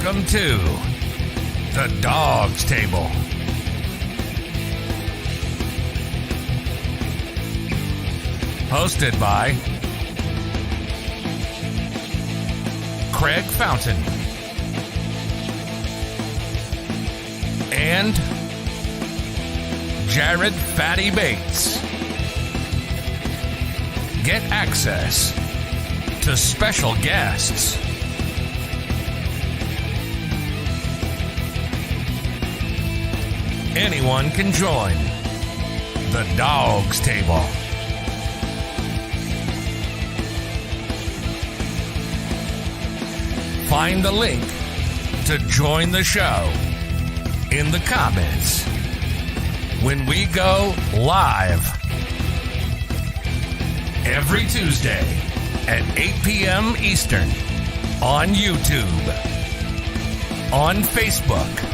Welcome to the Dawgs Table. Hosted by Craig Fountain and Jared Fatty Bates. Get access to special guests, anyone can join the Dawgs Table. Find the link to join the show in the comments when we go live every Tuesday at 8 p.m. Eastern on YouTube, on Facebook,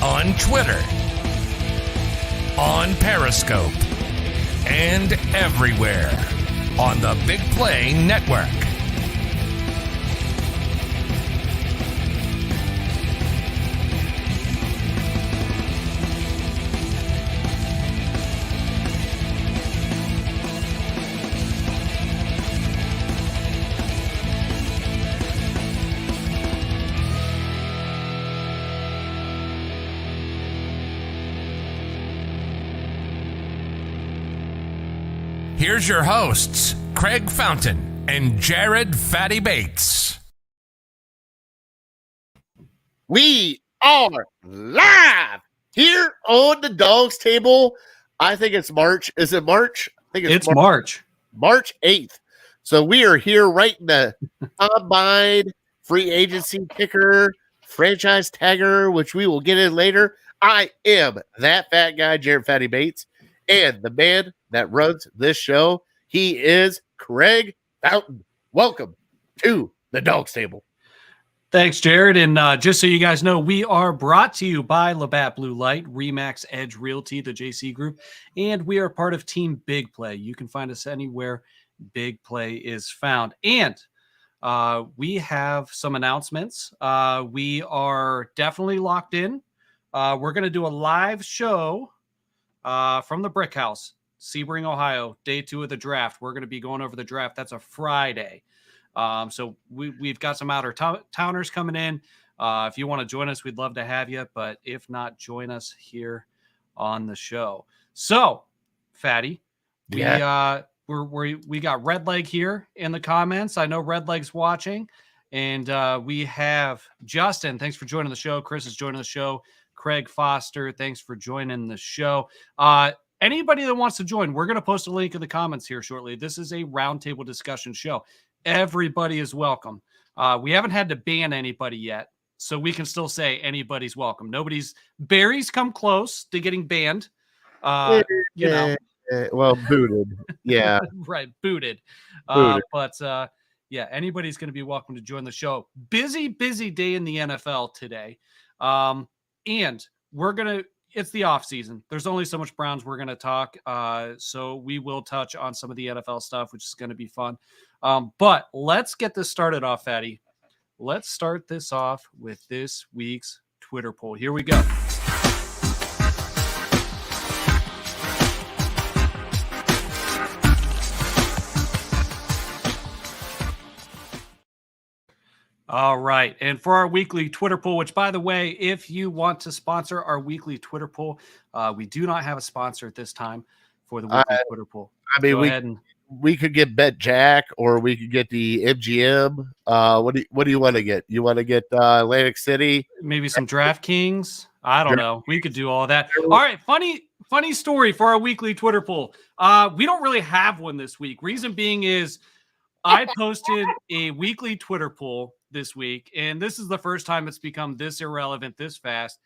on Twitter, on Periscope, and everywhere on the BIGPLAY network. Here's your hosts, Craig Fountain and Jared Fatty Bates. We are live here on the Dawgs Table. I think it's March. Is it March? I think it's March. March 8th. So we are here right in the combine, free agency kicker, franchise tagger, which we will get in later. I am that fat guy, Jared Fatty Bates, and the man that runs this show, he is Craig Fountain. Welcome to the Dawgs Table. Thanks, Jared. And just so you guys know, we are brought to you by Labatt Blue Light, Remax Edge Realty, the JC Group, and we are part of Team BIGPLAY. You can find us anywhere BIGPLAY is found. And we have some announcements. We are definitely locked in. We're going to do a live show from the Brick House, Sebring, Ohio, day 2 of the draft. We're going to be going over the draft. That's a Friday. So we've got some out-of-towners coming in. If you want to join us, we'd love to have you. But if not, join us here on the show. So, Fatty, we got Red Leg here in the comments. I know Red Leg's watching. And we have Justin. Thanks for joining the show. Chris is joining the show. Craig Foster, thanks for joining the show. Anybody that wants to join, we're going to post a link in the comments here shortly. This is a roundtable discussion show. Everybody is welcome. We haven't had to ban anybody yet, so we can still say anybody's welcome. Barry's come close to getting banned. Well, booted. Yeah. Right, booted. But anybody's going to be welcome to join the show. Busy day in the NFL today. And it's the off season. There's only so much Browns we're going to talk. So we will touch on some of the NFL stuff, which is going to be fun. But let's get this started off, Fatty. Let's start this off with this week's Twitter poll. Here we go. All right. And for our weekly Twitter poll, which, by the way, if you want to sponsor our weekly Twitter poll, we do not have a sponsor at this time for the weekly Twitter poll. I mean, we could get Bet Jack, or we could get the MGM. What do you want to get? You want to get Atlantic City? Maybe some DraftKings. I don't know. We could do all that. All right. Funny story for our weekly Twitter poll. We don't really have one this week. Reason being is I posted a weekly Twitter poll this week, and this is the first time it's become this irrelevant this fast.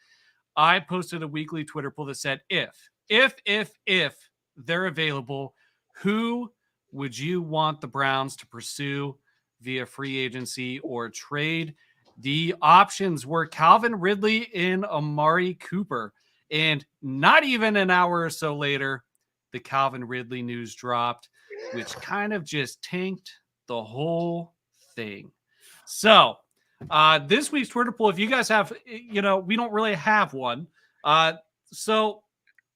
I posted a weekly Twitter poll that said, if they're available, who would you want the Browns to pursue via free agency or trade? The options were Calvin Ridley and Amari Cooper. And not even an hour or so later, the Calvin Ridley news dropped, which kind of just tanked the whole thing. So This week's Twitter poll, if you guys have, we don't really have one. So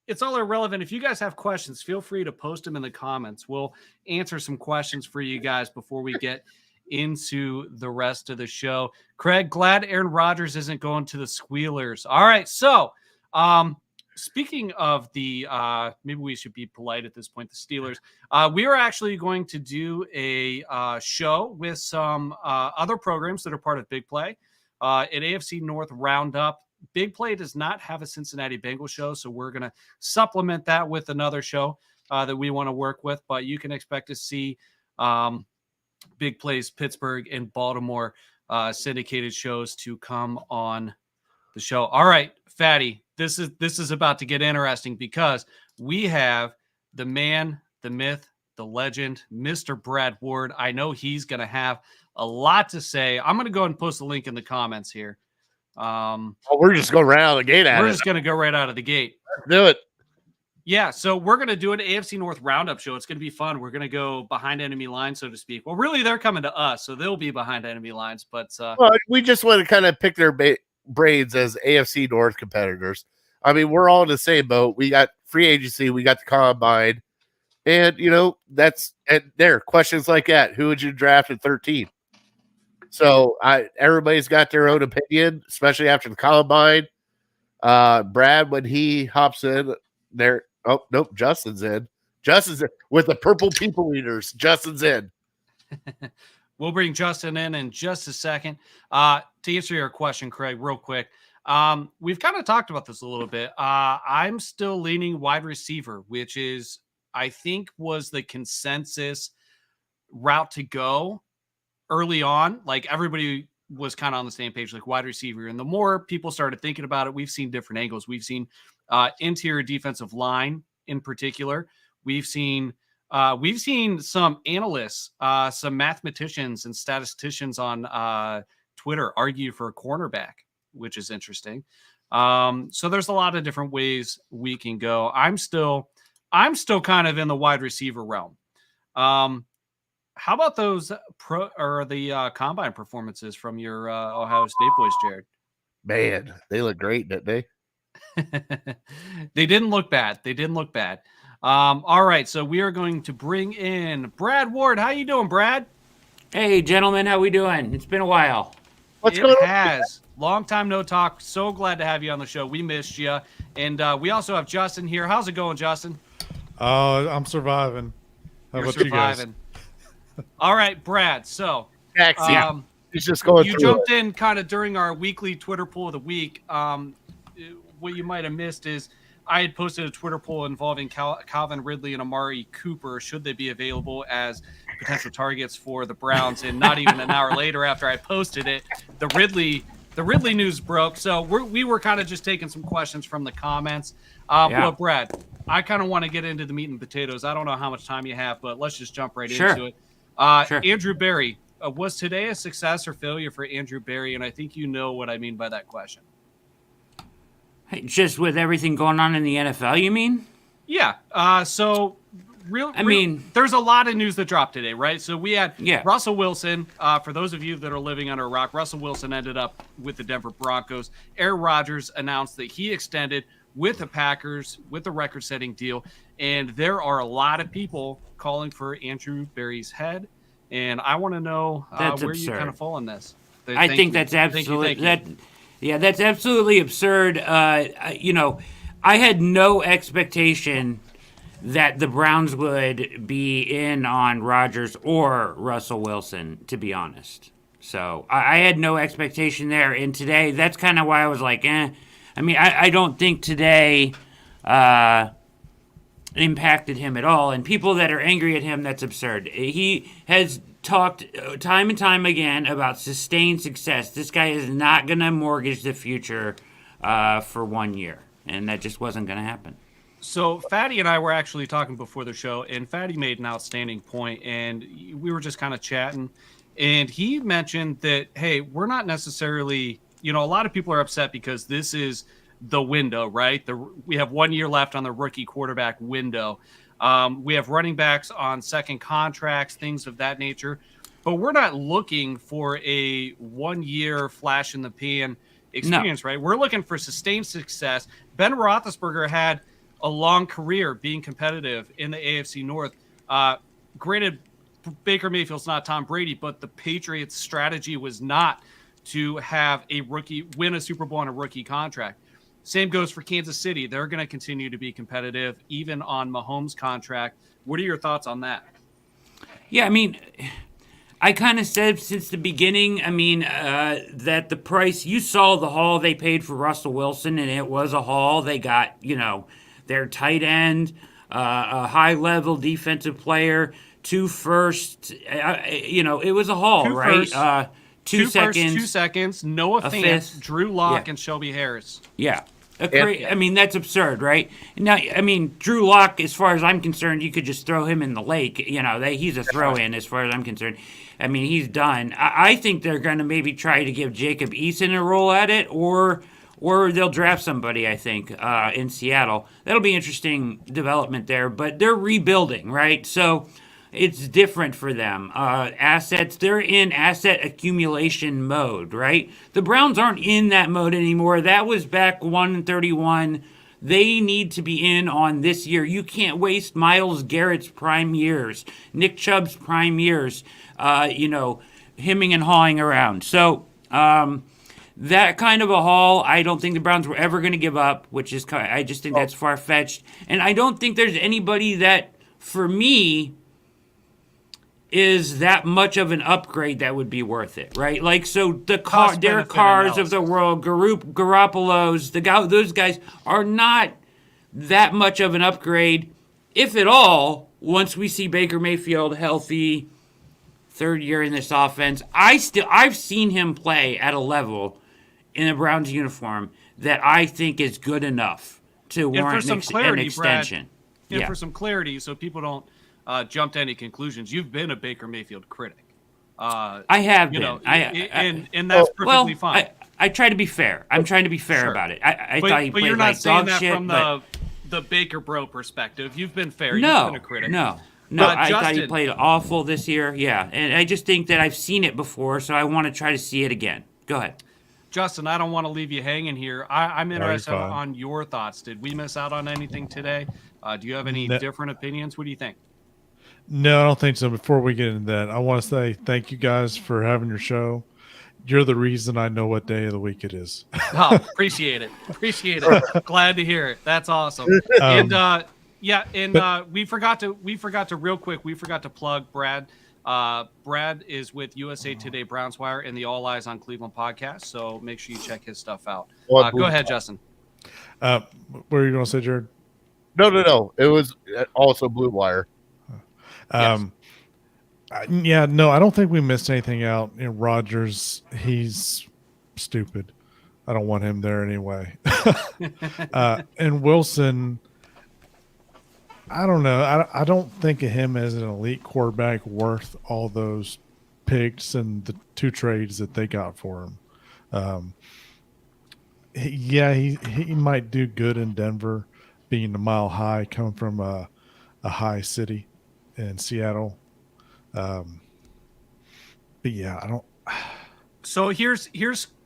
it's all irrelevant. If you guys have questions, feel free to post them in the comments. We'll answer some questions for you guys before we get into the rest of the show. Craig, glad Aaron Rodgers isn't going to the Squealers. All right. So, speaking of the, maybe we should be polite at this point, the Steelers, we are actually going to do a show with some other programs that are part of Big Play, an AFC North Roundup. Big Play does not have a Cincinnati Bengals show, so we're going to supplement that with another show that we want to work with, but you can expect to see Big Play's Pittsburgh and Baltimore syndicated shows to come on the show. All right, Fatty, this is about to get interesting because we have the man, the myth, the legend, Mr. Brad Ward. I know he's going to have a lot to say. I'm going to go ahead and post a link in the comments here. We're just going right out of the gate. We're just going to go right out of the gate. Let's do it. Yeah, so we're going to do an AFC North Roundup show. It's going to be fun. We're going to go behind enemy lines, so to speak. Well, really, they're coming to us, so they'll be behind enemy lines. But we just want to kind of pick their brains as AFC North competitors. I mean, we're all in the same boat. We got free agency, we got the combine, and that's and there questions like that. Who would you draft at 13? So everybody's got their own opinion, especially after the combine. Brad, when he hops in there, oh nope, Justin's in. Justin's in with the purple people eaters. Justin's in. We'll bring Justin in just a second. To answer your question, Craig, real quick. We've kind of talked about this a little bit. I'm still leaning wide receiver, which is, I think, was the consensus route to go early on. Like everybody was kind of on the same page, like wide receiver. And the more people started thinking about it, we've seen different angles. We've seen interior defensive line in particular. We've seen some analysts, some mathematicians and statisticians on Twitter argue for a cornerback, which is interesting. So there's a lot of different ways we can go. I'm still kind of in the wide receiver realm. How about those combine performances from your Ohio State boys, Jared? Man, they look great, didn't they? They didn't look bad. All right, so we are going to bring in Brad Ward. How you doing, Brad? Hey, gentlemen, how we doing? It's been a while. What's going on? It has. Long time no talk. So glad to have you on the show. We missed you. And we also have Justin here. How's it going, Justin? I'm surviving. How about you guys? All right, Brad. So, he's just going. You jumped in kind of during our weekly Twitter poll of the week. What you might have missed is I had posted a Twitter poll involving Calvin Ridley and Amari Cooper. Should they be available as potential targets for the Browns? And not even an hour later, after I posted it, the Ridley news broke. So we were kind of just taking some questions from the comments. Well, Brad, I kind of want to get into the meat and potatoes. I don't know how much time you have, but let's just jump right into it. Sure. Andrew Berry, was today a success or failure for Andrew Berry? And I think you know what I mean by that question. Just with everything going on in the NFL, you mean? Yeah. There's a lot of news that dropped today, right? So we had Russell Wilson. For those of you that are living under a rock, Russell Wilson ended up with the Denver Broncos. Aaron Rodgers announced that he extended with the Packers with a record-setting deal. And there are a lot of people calling for Andrew Berry's head. And I want to know where you kind of fall in this. I think that's absolutely that's absolutely absurd. I had no expectation that the Browns would be in on Rodgers or Russell Wilson, to be honest. So I had no expectation there. And today, that's kind of why I was like, I mean, I don't think today impacted him at all. And people that are angry at him, that's absurd. He has talked time and time again about sustained success. This guy is not going to mortgage the future for 1 year. And that just wasn't going to happen. So Fatty and I were actually talking before the show, and Fatty made an outstanding point, and we were just kind of chatting. And he mentioned that, hey, we're not necessarily, a lot of people are upset because this is the window, right? We have 1 year left on the rookie quarterback window. We have running backs on second contracts, things of that nature. but we're not looking for a 1-year flash in the pan experience, right? We're looking for sustained success. Ben Roethlisberger had a long career being competitive in the AFC North. Granted, Baker Mayfield's not Tom Brady, but the Patriots' strategy was not to have a rookie win a Super Bowl on a rookie contract. Same goes for Kansas City. They're going to continue to be competitive, even on Mahomes' contract. What are your thoughts on that? Yeah, I mean, I kind of said since the beginning, I mean, that the price, you saw the haul they paid for Russell Wilson, and it was a haul. They got, their tight end, a high-level defensive player, 2 firsts. It was a haul, right? Firsts. 2 seconds. First, 2 seconds, Noah Fant, Drew Lock, and Shelby Harris. Yeah. I mean, that's absurd, right? Now, I mean, Drew Lock, as far as I'm concerned, you could just throw him in the lake. He's a throw-in as far as I'm concerned. I mean, he's done. I think they're going to maybe try to give Jacob Eason a roll at it, or they'll draft somebody, I think, in Seattle. That'll be interesting development there, but they're rebuilding, right? So it's different for them. Assets, they're in asset accumulation mode, right? The Browns aren't in that mode anymore. That was back 131. They need to be in on this year. You can't waste Myles Garrett's prime years, Nick Chubb's prime years, hemming and hawing around. So that kind of a haul, I don't think the Browns were ever going to give up, which is I just think that's far-fetched. And I don't think there's anybody that, for me, is that much of an upgrade that would be worth it, right? Like, so the Derek Carrs of the world, Garoppolo's, those guys are not that much of an upgrade, if at all, once we see Baker Mayfield healthy, 3rd year in this offense. I've seen him play at a level in a Browns uniform that I think is good enough to warrant an extension. Brad, and for some clarity, so people don't jump to any conclusions. You've been a Baker Mayfield critic. I have been. And that's perfectly fine. I try to be fair. I'm trying to be fair about it. I thought he played you're not like saying dog that shit. From the Baker bro perspective. You've been fair. No, You've been a critic. No, I thought he played awful this year. Yeah, and I just think that I've seen it before, so I want to try to see it again. Go ahead. Justin, I don't want to leave you hanging here. I'm interested on your thoughts. Did we miss out on anything today? Do you have any different opinions? What do you think? No, I don't think so. Before we get into that, I want to say thank you guys for having your show. You're the reason I know what day of the week it is. Appreciate it. Glad to hear it. That's awesome. We forgot to plug Brad. Brad is with USA Today Browns Wire and the All Eyes on Cleveland podcast, so make sure you check his stuff out. Go ahead, Justin. What were you going to say, Jared? No. It was also Blue Wire. Yes. I don't think we missed anything out. Rodgers, he's stupid. I don't want him there anyway. And Wilson, I don't know. I don't think of him as an elite quarterback worth all those picks and the 2 trades that they got for him. He might do good in Denver, being a mile high, coming from a high city in Seattle. But yeah, I don't. So here's,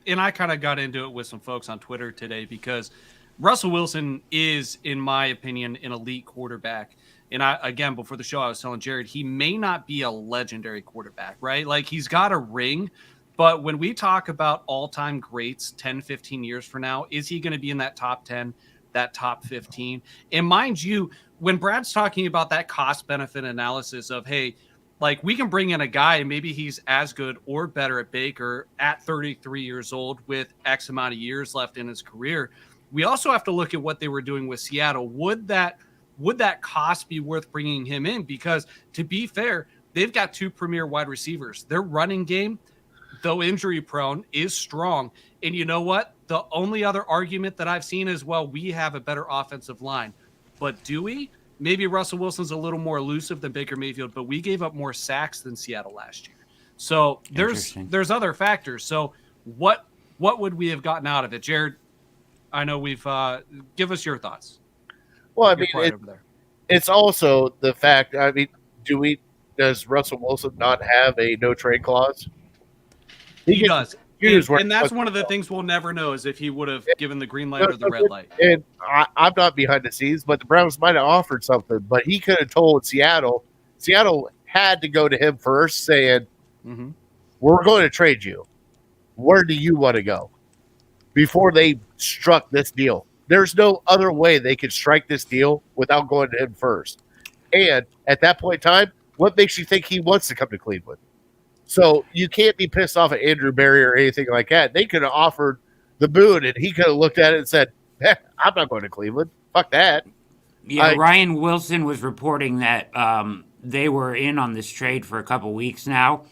and I kind of got into it with some folks on Twitter today because Russell Wilson is, in my opinion, an elite quarterback. And again, before the show, I was telling Jared, he may not be a legendary quarterback, right? Like, he's got a ring, but when we talk about all-time greats 10, 15 years from now, is he going to be in that top 10, that top 15? And mind you, when Brad's talking about that cost-benefit analysis of, hey, like, we can bring in a guy and maybe he's as good or better at Baker at 33 years old with X amount of years left in his career. We also have to look at what they were doing with Seattle. Would that cost be worth bringing him in? Because, to be fair, they've got 2 premier wide receivers. Their running game, though injury prone, is strong. And you know what? The only other argument that I've seen is, well, we have a better offensive line. But do we? Maybe Russell Wilson's a little more elusive than Baker Mayfield, but we gave up more sacks than Seattle last year. So there's other factors. So what would we have gotten out of it? Jared, I know we've give us your thoughts. Well, I mean, it's also the fact, I mean, do we does Russell Wilson not have a no trade clause? He does. And that's one of the well. things we'll never know is if he would have given the green light or the red light. And I'm not behind the scenes, but the Browns might have offered something. But he could have told Seattle. Seattle had to go to him first, saying, "We're going to trade you. Where do you want to go?" Before they struck this deal. There's no other way they could strike this deal without going to him first. And at that point in time, what makes you think he wants to come to Cleveland? So you can't be pissed off at Andrew Berry or anything like that. They could have offered the moon, and he could have looked at it and said, I'm not going to Cleveland. Fuck that. Yeah, Ryan Wilson was reporting that they were in on this trade for a couple weeks now,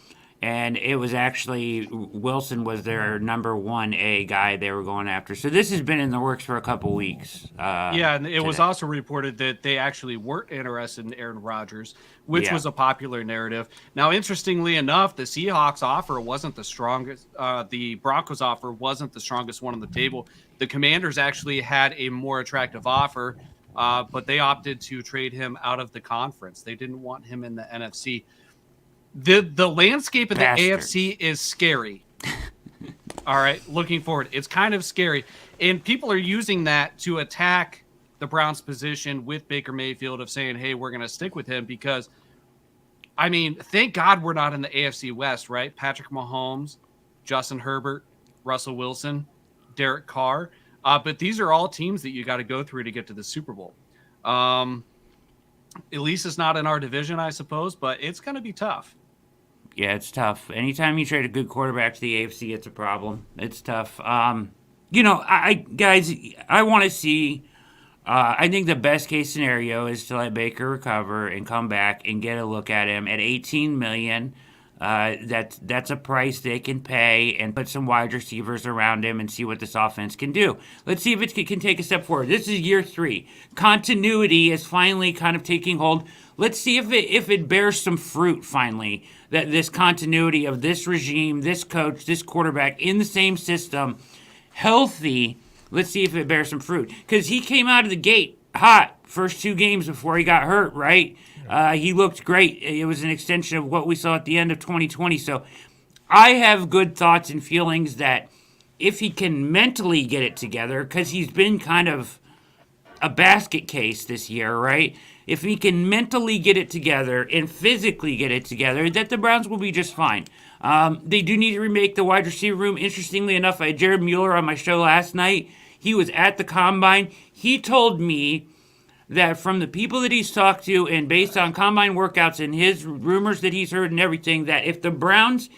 and it was actually Wilson was their number 1A guy they were going after. So this has been in the works for a couple weeks. And it was also reported that they actually weren't interested in Aaron Rodgers, which was a popular narrative. Now, interestingly enough, the Seahawks offer wasn't the strongest. The Broncos offer wasn't the strongest one on the table. The Commanders actually had a more attractive offer, but they opted to trade him out of the conference. They didn't want him in the NFC. The landscape of the AFC is scary. All right, looking forward. It's kind of scary. And people are using that to attack the Browns' position with Baker Mayfield of saying, hey, we're going to stick with him because, I mean, thank God we're not in the AFC West, right? Patrick Mahomes, Justin Herbert, Russell Wilson, Derek Carr. But these are all teams that you got to go through to get to the Super Bowl. At least it's not in our division, I suppose, but it's going to be tough. Yeah, it's tough. Anytime you trade a good quarterback to the AFC, it's a problem. It's tough. Guys, I want to see. I think the best case scenario is to let Baker recover and come back and get a look at him at $18 million. That's a price they can pay and put some wide receivers around him and see what this offense can do. Let's see if it can take a step forward. This is year 3. Continuity is finally kind of taking hold. Let's see if it bears some fruit finally. That this continuity of this regime, this coach, this quarterback in the same system, healthy. Let's see if it bears some fruit. Because he came out of the gate hot first 2 games before he got hurt, right? He looked great. It was an extension of what we saw at the end of 2020. So I have good thoughts and feelings that if he can mentally get it together, because he's been kind of a basket case this year, right? If he can mentally get it together and physically get it together, that the Browns will be just fine. They do need to remake the wide receiver room. Interestingly enough, I had Jared Mueller on my show last night. He was at the Combine. He told me that from the people that he's talked to and based on Combine workouts and his rumors that he's heard and everything, that if the Browns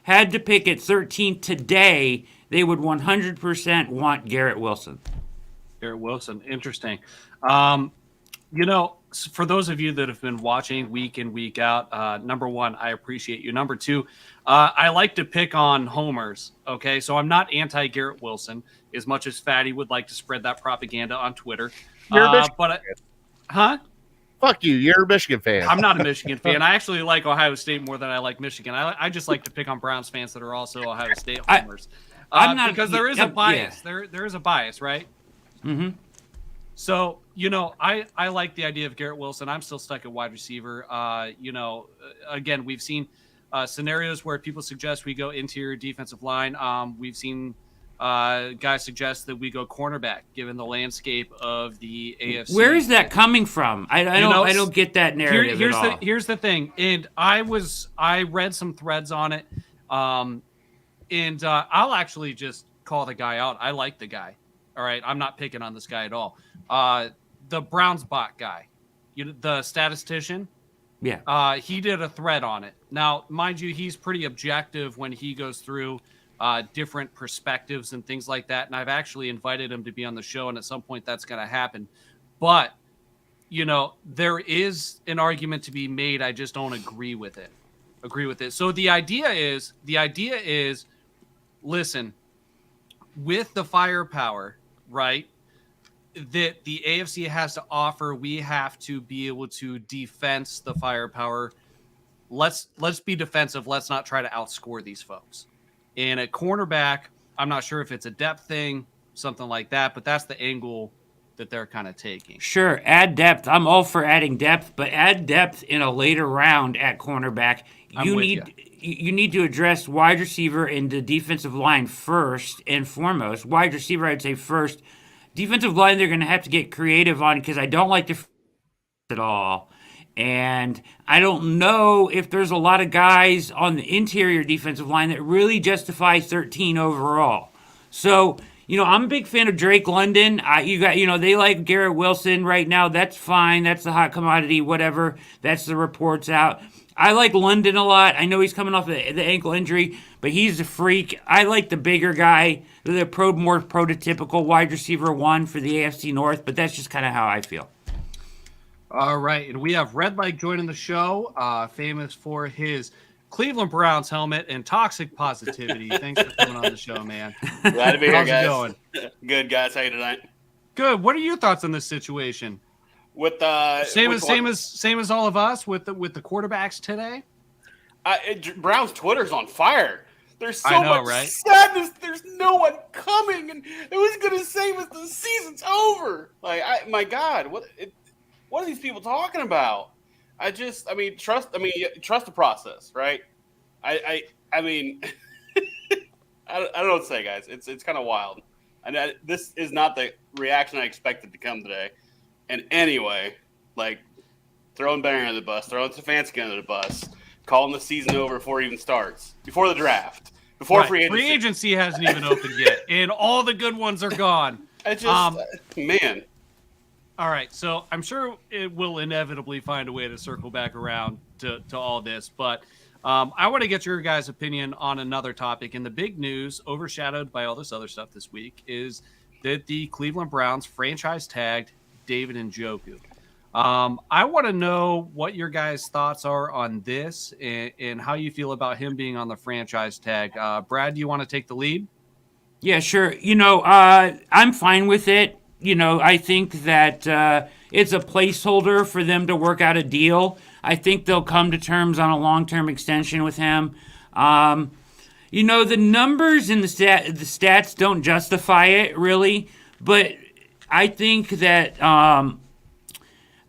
had to pick at 13 today, they would 100% want Garrett Wilson. Garrett Wilson, interesting. For those of you that have been watching week in, week out, number 1, I appreciate you. Number 2, I like to pick on homers, okay? So I'm not anti-Garrett Wilson as much as Fatty would like to spread that propaganda on Twitter. You're a Michigan fan. Fuck you. You're a Michigan fan. I'm not a Michigan fan. I actually like Ohio State more than I like Michigan. I just like to pick on Browns fans that are also Ohio State homers. I'm not, because there is a bias. Yeah. There is a bias, right? Mm-hmm. So, I like the idea of Garrett Wilson. I'm still stuck at wide receiver. Again, we've seen scenarios where people suggest we go interior defensive line. We've seen guys suggest that we go cornerback, given the landscape of the AFC. Where is that coming from? I don't get that narrative at all. Here's the thing, and I read some threads on it, and I'll actually just call the guy out. I like the guy. All right, I'm not picking on this guy at all. The Browns bot guy, the statistician. Yeah. He did a thread on it. Now, mind you, he's pretty objective when he goes through different perspectives and things like that. And I've actually invited him to be on the show, and at some point that's going to happen. But, there is an argument to be made. I just don't agree with it. So the idea is, listen, with the firepower, right, that the AFC has to offer, we have to be able to defense the firepower. Let's be defensive. Let's not try to outscore these folks. And at cornerback, I'm not sure if it's a depth thing, something like that, but that's the angle that they're kind of taking. Sure, add depth. I'm all for adding depth, but add depth in a later round at cornerback. You need to address wide receiver and the defensive line first and foremost. Wide receiver, I'd say first. Defensive line, they're going to have to get creative on because I don't like the at all. And I don't know if there's a lot of guys on the interior defensive line that really justify 13 overall. So, I'm a big fan of Drake London. They like Garrett Wilson right now. That's fine. That's the hot commodity, whatever. That's the reports out. I like London a lot. I know he's coming off the ankle injury, but he's a freak. I like the bigger guy, the more prototypical wide receiver 1 for the AFC North, but that's just kind of how I feel. All right, and we have Red Leg joining the show, famous for his Cleveland Browns helmet and toxic positivity. Thanks for coming on the show, man. Glad to be here, guys. How's it going? Good, guys. How you tonight? Good. What are your thoughts on this situation? With same as all of us with the quarterbacks today. Brown's Twitter's on fire. There's so much sadness. There's no one coming, and who's gonna save us? The season's over. My God, what are these people talking about? Trust the process, right? I mean, I don't know what to say, guys. It's kind of wild, and this is not the reaction I expected to come today. And anyway, throwing Barry under the bus, throwing Stefanski under the bus, calling the season over before it even starts, before the draft, before free agency. Free agency hasn't even opened yet, and all the good ones are gone. Man. All right, so I'm sure it will inevitably find a way to circle back around to all this, but I want to get your guys' opinion on another topic. And the big news, overshadowed by all this other stuff this week, is that the Cleveland Browns franchise tagged David Njoku. I want to know what your guys' thoughts are on this and how you feel about him being on the franchise tag. Brad, do you want to take the lead? Yeah, sure. I'm fine with it. I think that it's a placeholder for them to work out a deal. I think they'll come to terms on a long-term extension with him. The numbers and the stats don't justify it, really, but I think that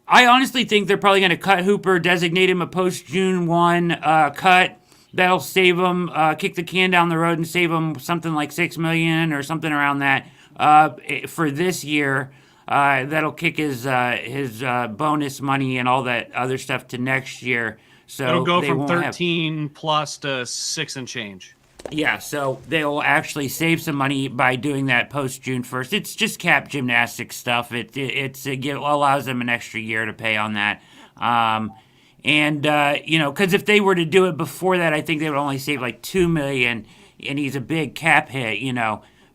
I honestly think they're probably going to cut Hooper, designate him a post-June 1 cut. That'll save him, kick the can down the road and save him something like $6 million or something around that for this year. That'll kick his bonus money and all that other stuff to next year. So it'll go from 13 plus to 6 and change. Yeah, so they'll actually save some money by doing that post June 1st. It's just cap gymnastics stuff. It allows them an extra year to pay on that. Because if they were to do it before that, I think they would only save like $2 million, and he's a big cap hit,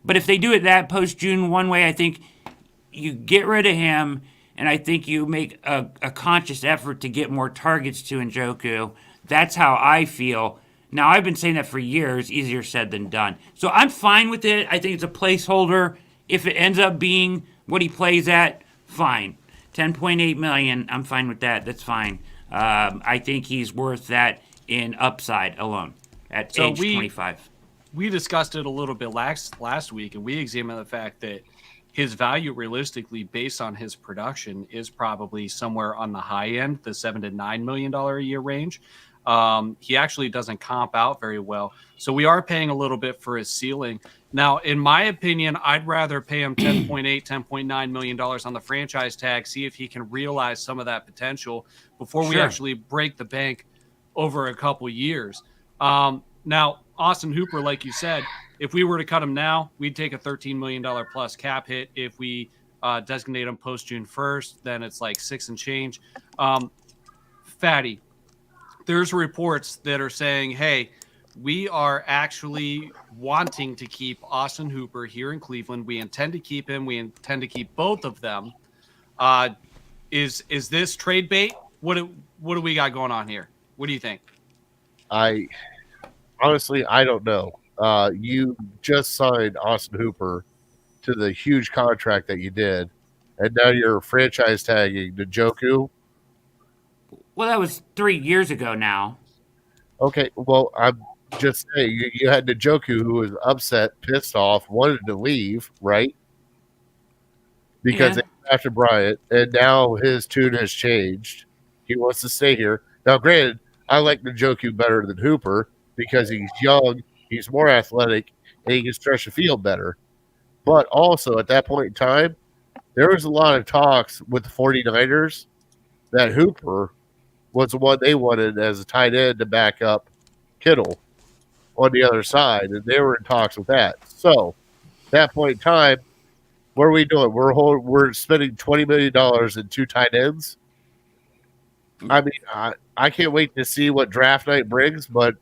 But if they do it that post June 1 way, I think you get rid of him, and I think you make a conscious effort to get more targets to Njoku. That's how I feel. Now, I've been saying that for years, easier said than done. So I'm fine with it. I think it's a placeholder. If it ends up being what he plays at, fine. $10.8 million, I'm fine with that. That's fine. I think he's worth that in upside alone at age 25. We discussed it a little bit last week, and we examined the fact that his value realistically based on his production is probably somewhere on the high end, the $7 to $9 million a year range. He actually doesn't comp out very well. So we are paying a little bit for his ceiling. Now, in my opinion, I'd rather pay him $10.9 million on the franchise tag, see if he can realize some of that potential before we actually break the bank over a couple years. Now, Austin Hooper, like you said, if we were to cut him now, we'd take a $13 million plus cap hit. If we designate him post June 1st, then it's like 6 and change. Fatty, there's reports that are saying, hey, we are actually wanting to keep Austin Hooper here in Cleveland. We intend to keep him. We intend to keep both of them. Is this trade bait? What do we got going on here? What do you think? Honestly, I don't know. You just signed Austin Hooper to the huge contract that you did, and now you're franchise tagging Njoku. Well, that was 3 years ago now. Okay, well, I'm just saying, you had Njoku who was upset, pissed off, wanted to leave, right? Because drafted Bryant, and now his tune has changed. He wants to stay here. Now, granted, I like Njoku better than Hooper because he's young, he's more athletic, and he can stretch the field better. But also, at that point in time, there was a lot of talks with the 49ers that Hooper was the one they wanted as a tight end to back up Kittle on the other side, and they were in talks with that. So, at that point in time, what are we doing? We're spending $20 million in 2 tight ends. I mean, I can't wait to see what draft night brings, but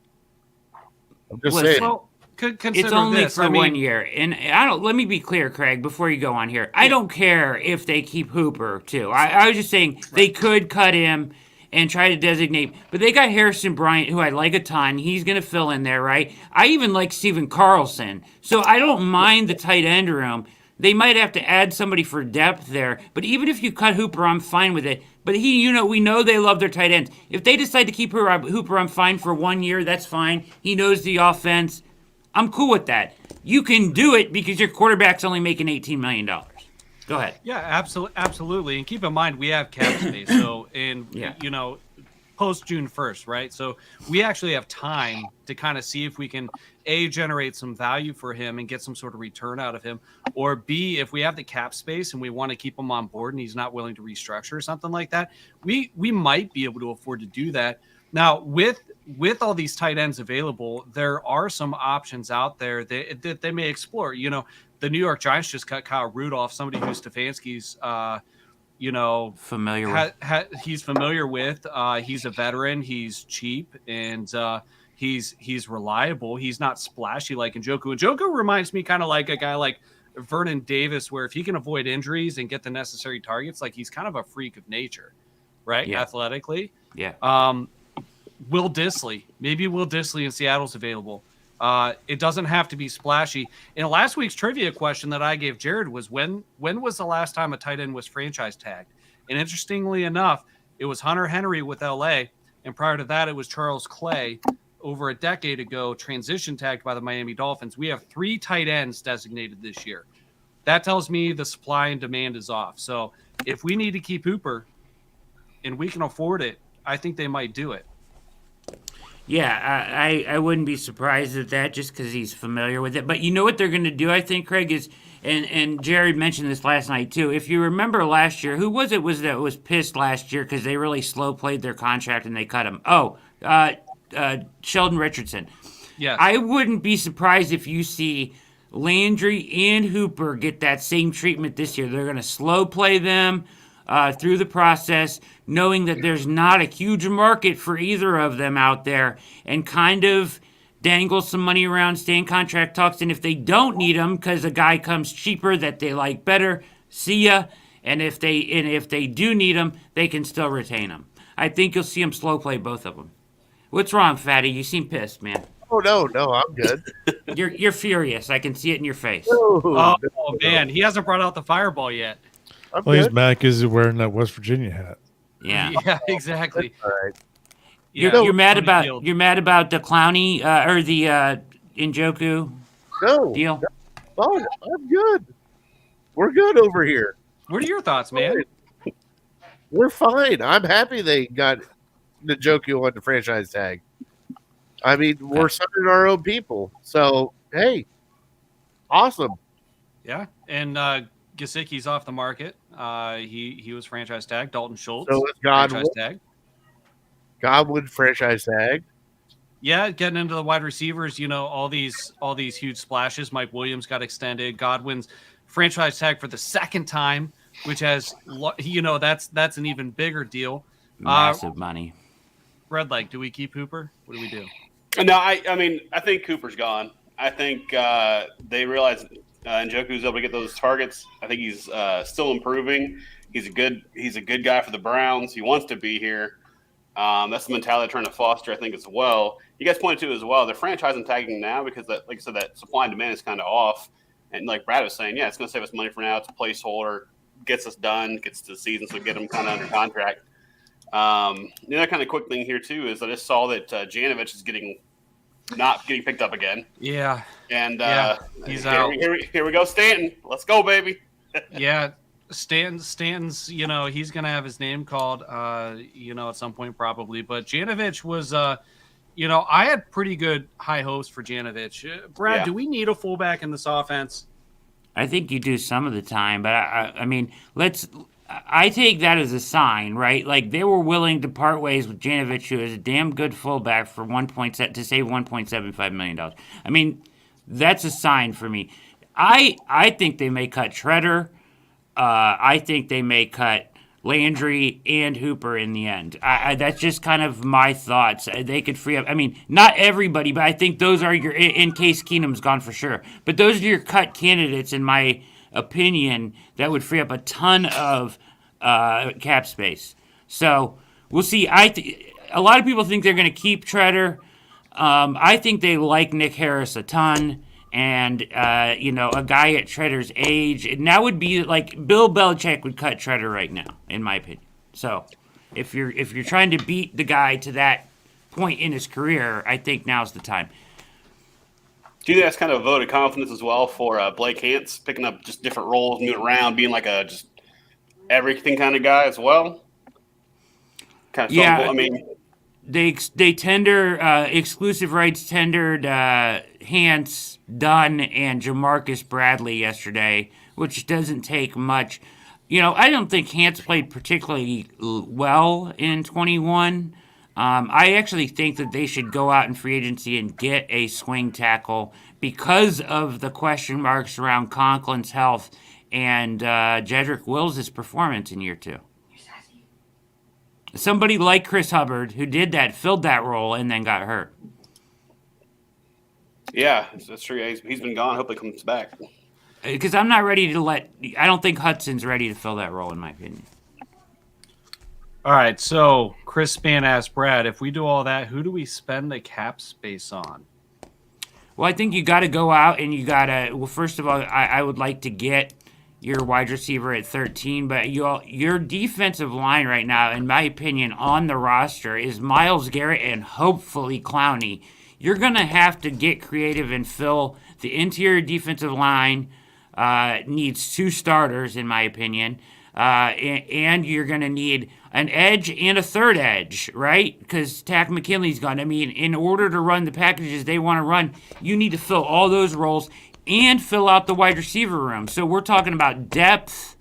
I'm just saying. Well, it's only for 1 year, and I don't. Let me be clear, Craig. Before you go on here, I don't care if they keep Hooper too. I was just saying they could cut him and try to designate, but they got Harrison Bryant, who I like a ton. He's going to fill in there, right? I even like Steven Carlson, so I don't mind the tight end room. They might have to add somebody for depth there, but even if you cut Hooper, I'm fine with it. But we know they love their tight ends. If they decide to keep Hooper, I'm fine for 1 year. That's fine. He knows the offense. I'm cool with that. You can do it because your quarterback's only making $18 million. Go ahead. Yeah, absolutely. And keep in mind, we have cap space. So, post June 1st, right? So we actually have time to kind of see if we can, A, generate some value for him and get some sort of return out of him, or B, if we have the cap space and we want to keep him on board and he's not willing to restructure or something like that, we might be able to afford to do that. Now, with all these tight ends available, there are some options out there that they may explore. The New York Giants just cut Kyle Rudolph, somebody who Stefanski's, familiar with. He's familiar with. He's a veteran. He's cheap, and he's reliable. He's not splashy like Njoku. Njoku reminds me kind of like a guy like Vernon Davis, where if he can avoid injuries and get the necessary targets, like he's kind of a freak of nature, right? Yeah. Athletically. Yeah. Will Dissly. Maybe Will Dissly in Seattle's available. It doesn't have to be splashy. In last week's trivia question that I gave Jared was when was the last time a tight end was franchise tagged? And interestingly enough, it was Hunter Henry with LA. And prior to that, it was Charles Clay over a decade ago, transition tagged by the Miami Dolphins. We have 3 tight ends designated this year. That tells me the supply and demand is off. So if we need to keep Hooper and we can afford it, I think they might do it. Yeah, I wouldn't be surprised at that just because he's familiar with it. But you know what they're going to do, I think, Craig, is, and Jared mentioned this last night too. If you remember last year, who was it that was pissed last year because they really slow played their contract and they cut him? Sheldon Richardson. Yes. I wouldn't be surprised if you see Landry and Hooper get that same treatment this year. They're going to slow play them through the process, knowing that there's not a huge market for either of them out there, and kind of dangle some money around, stay in contract talks, and if they don't need them because a guy comes cheaper that they like better, see ya. And if they do need them, they can still retain them. I think you'll see them slow play both of them. What's wrong, Fatty? You seem pissed, man. Oh no, I'm good. You're furious. I can see it in your face. Oh man, he hasn't brought out the fireball yet. He's mad because he's wearing that West Virginia hat. Yeah. Yeah, exactly. All right. Yeah, you're mad about the Clowney or the Njoku deal? Oh, I'm good. We're good over here. What are your thoughts, man? We're fine. I'm happy they got Njoku on the franchise tag. I mean, we're signing our own people. So, hey, awesome. Yeah, and Gesicki's off the market. He was franchise tagged. Dalton Schultz. So is Godwin. Franchise tag. Godwin franchise tag. Yeah, getting into the wide receivers, all these huge splashes. Mike Williams got extended. Godwin's franchise tag for the second time, which has that's an even bigger deal. Massive money. Red Leg, do we keep Hooper? What do we do? No, I mean, I think Cooper's gone. I think they realize Njoku's able to get those targets. I think he's still improving. He's a good guy for the Browns. He wants to be here. That's the mentality they're trying to foster, I think, as well. You guys pointed to as well. They're franchising tagging now because, like I said, that supply and demand is kind of off. And like Brad was saying, yeah, it's going to save us money for now. It's a placeholder, gets us done, gets to the season, so get them kind of under contract. The other kind of quick thing here too is I just saw that Janovich is not getting picked up again. Yeah, and he's out. Here we go, Stanton. Let's go, baby. Yeah, Stan's, he's going to have his name called, at some point probably. But Janovich was, I had pretty good high hopes for Janovich. Brad, do we need a fullback in this offense? I think you do some of the time, but I mean, I take that as a sign, right? Like they were willing to part ways with Janovich, who is a damn good fullback for to save $1.75 million. I mean, that's a sign for me. I think they may cut Treader. I think they may cut Landry and Hooper in the end. That's just kind of my thoughts. They could free up. I mean, not everybody, but I think those are your. In case Keenum's gone for sure, but those are your cut candidates, in my opinion, that would free up a ton of cap space. So we'll see. A lot of people think they're going to keep Treader. I think they like Nick Harris a ton. And, a guy at Treader's age, and that would be like Bill Belichick would cut Treader right now, in my opinion. So if you're trying to beat the guy to that point in his career, I think now's the time. Do you think that's kind of a vote of confidence as well for Blake Hance, picking up just different roles, moving around, being like a just everything kind of guy as well? Kind of I mean, they tender exclusive rights tendered Hance, Dunn, and Jamarcus Bradley yesterday, which doesn't take much. I don't think Hance played particularly well in 21. I actually think that they should go out in free agency and get a swing tackle because of the question marks around Conklin's health and Jedrick Wills' performance in year 2. Somebody like Chris Hubbard, who did that, filled that role, and then got hurt. Yeah, that's true. He's been gone. Hope he comes back. Because I'm not ready to I don't think Hudson's ready to fill that role, in my opinion. All right, so Chris Span asked Brad, if we do all that, who do we spend the cap space on? Well, I think you got to go out and you got to – well, first of all, I would like to get your wide receiver at 13, but your defensive line right now, in my opinion, on the roster is Myles Garrett and hopefully Clowney. You're going to have to get creative and fill the interior defensive line. Needs 2 starters, in my opinion. And you're going to need an edge and a third edge, right? Because Tack McKinley's gone. I mean, in order to run the packages they want to run, you need to fill all those roles and fill out the wide receiver room. So we're talking about depth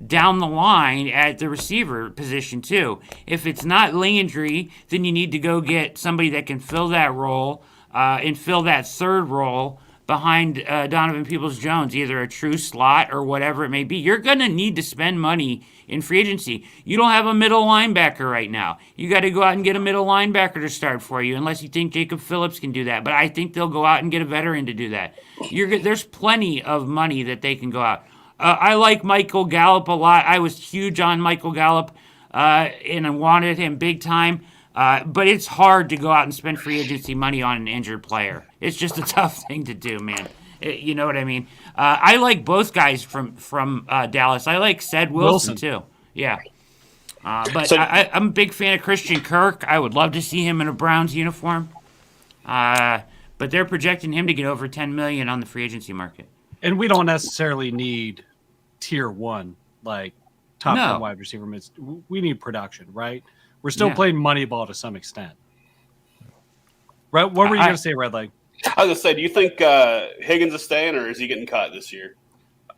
down the line at the receiver position too. If it's not Landry, then you need to go get somebody that can fill that role and fill that third role behind Donovan Peoples-Jones, either a true slot or whatever it may be. You're going to need to spend money in free agency. You don't have a middle linebacker right now. You got to go out and get a middle linebacker to start for you, unless you think Jacob Phillips can do that. But I think they'll go out and get a veteran to do that. There's plenty of money that they can go out. I like Michael Gallup a lot. I was huge on Michael Gallup and I wanted him big time. But it's hard to go out and spend free agency money on an injured player. It's just a tough thing to do, man. You know what I mean? I like both guys from Dallas. I like Ced Wilson too. Yeah. But I'm a big fan of Christian Kirk. I would love to see him in a Browns uniform. But they're projecting him to get over $10 million on the free agency market. And we don't necessarily need tier 1, like top 10 wide receiver mids. We need production, right? We're still playing Moneyball to some extent. Right? What were you going to say, Red Leg? I was going to say, do you think Higgins is staying or is he getting cut this year?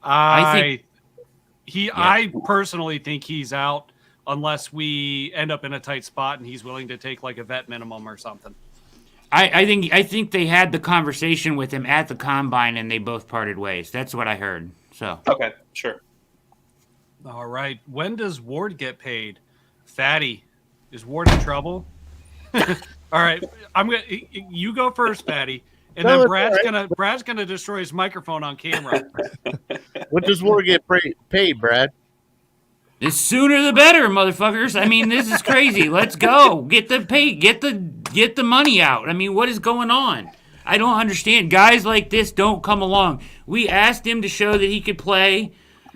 I personally think he's out unless we end up in a tight spot and he's willing to take like a vet minimum or something. I think they had the conversation with him at the combine and they both parted ways. That's what I heard. So okay, sure. All right. When does Ward get paid? Fatty, is Ward in trouble? All right. You go first, Fatty. And then Brad's gonna destroy his microphone on camera. When does Ward get paid, Brad? The sooner the better, motherfuckers. I mean, this is crazy. Let's go. Get the money out. I mean, what is going on? I don't understand. Guys like this don't come along. We asked him to show that he could play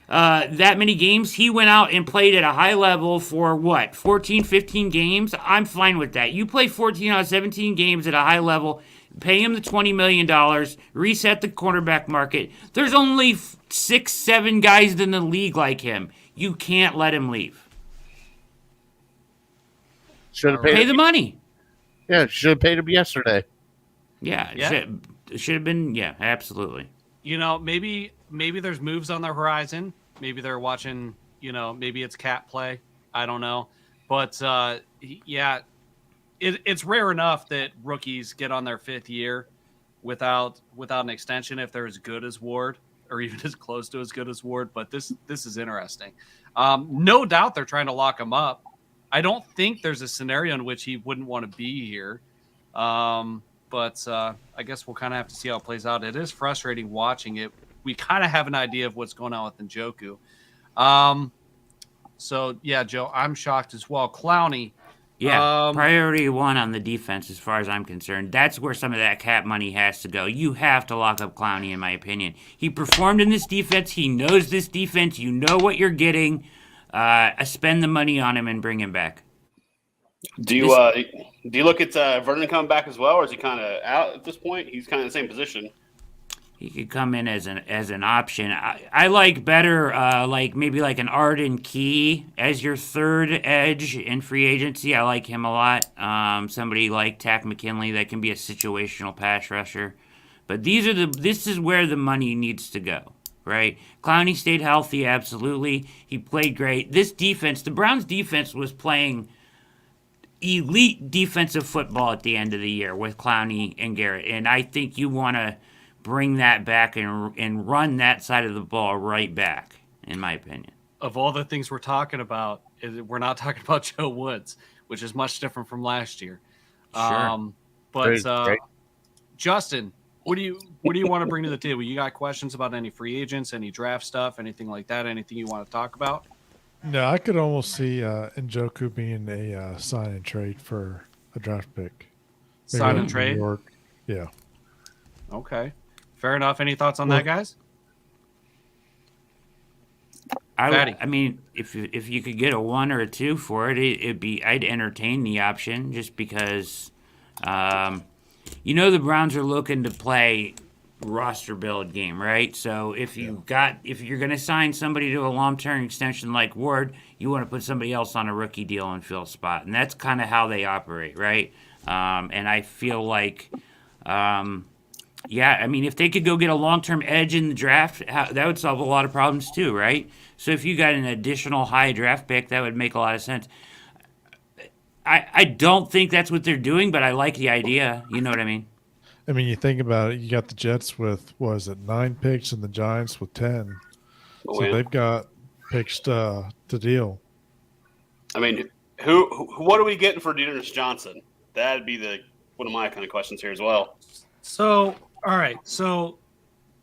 that many games. He went out and played at a high level for 14, 15 games? I'm fine with that. You play 14 out of 17 games at a high level. pay him the $20 million, reset the cornerback market. There's only 6, 7 guys in the league like him. You can't let him leave. Should have paid Pay the money. Yeah, should have paid him yesterday. Yeah. Should have been. Yeah, absolutely. Maybe there's moves on the horizon. Maybe they're watching. Maybe it's cat play. I don't know, but it's rare enough that rookies get on their 5th year without an extension if they're as good as Ward or even as close to as good as Ward. But this is interesting. No doubt they're trying to lock him up. I don't think there's a scenario in which he wouldn't want to be here. But I guess we'll kind of have to see how it plays out. It is frustrating watching it. We kind of have an idea of what's going on with Njoku. So, yeah, Joe, I'm shocked as well. Clowney. Yeah, priority 1 on the defense as far as I'm concerned. That's where some of that cap money has to go. You have to lock up Clowney, in my opinion. He performed in this defense. He knows this defense. You know what you're getting. Spend the money on him and bring him back. Do you look at Vernon coming back as well, or is he kind of out at this point? He's kind of in the same position. He could come in as an option. I like better maybe like an Arden Key as your 3rd edge in free agency. I like him a lot. Somebody like Tack McKinley that can be a situational pass rusher. But this is where the money needs to go, right? Clowney stayed healthy, absolutely. He played great. This defense, the Browns defense was playing elite defensive football at the end of the year with Clowney and Garrett. And I think you want to bring that back and run that side of the ball right back, in my opinion. Of all the things we're talking about, we're not talking about Joe Woods, which is much different from last year. Sure. But Justin, what do you want to bring to the table? You got questions about any free agents, any draft stuff, anything like that? Anything you want to talk about? No, I could almost see Njoku being a sign and trade for a draft pick. Maybe Sign and trade? New York. Yeah. Okay. Fair enough. Any thoughts on that, guys? I mean, if you could get a 1 or a 2 for it, I'd entertain the option just because, the Browns are looking to play roster build game, right? So if you're going to sign somebody to a long-term extension like Ward, you want to put somebody else on a rookie deal and fill a spot, and that's kind of how they operate, right? And I feel like. If they could go get a long-term edge in the draft, that would solve a lot of problems too, right? So if you got an additional high draft pick, that would make a lot of sense. I don't think that's what they're doing, but I like the idea. You know what I mean? I mean, you think about it, you got the Jets with, 9 picks and the Giants with 10. So they've got picks to deal. I mean, what are we getting for Dearness Johnson? That'd be one of my kind of questions here as well. So, all right. So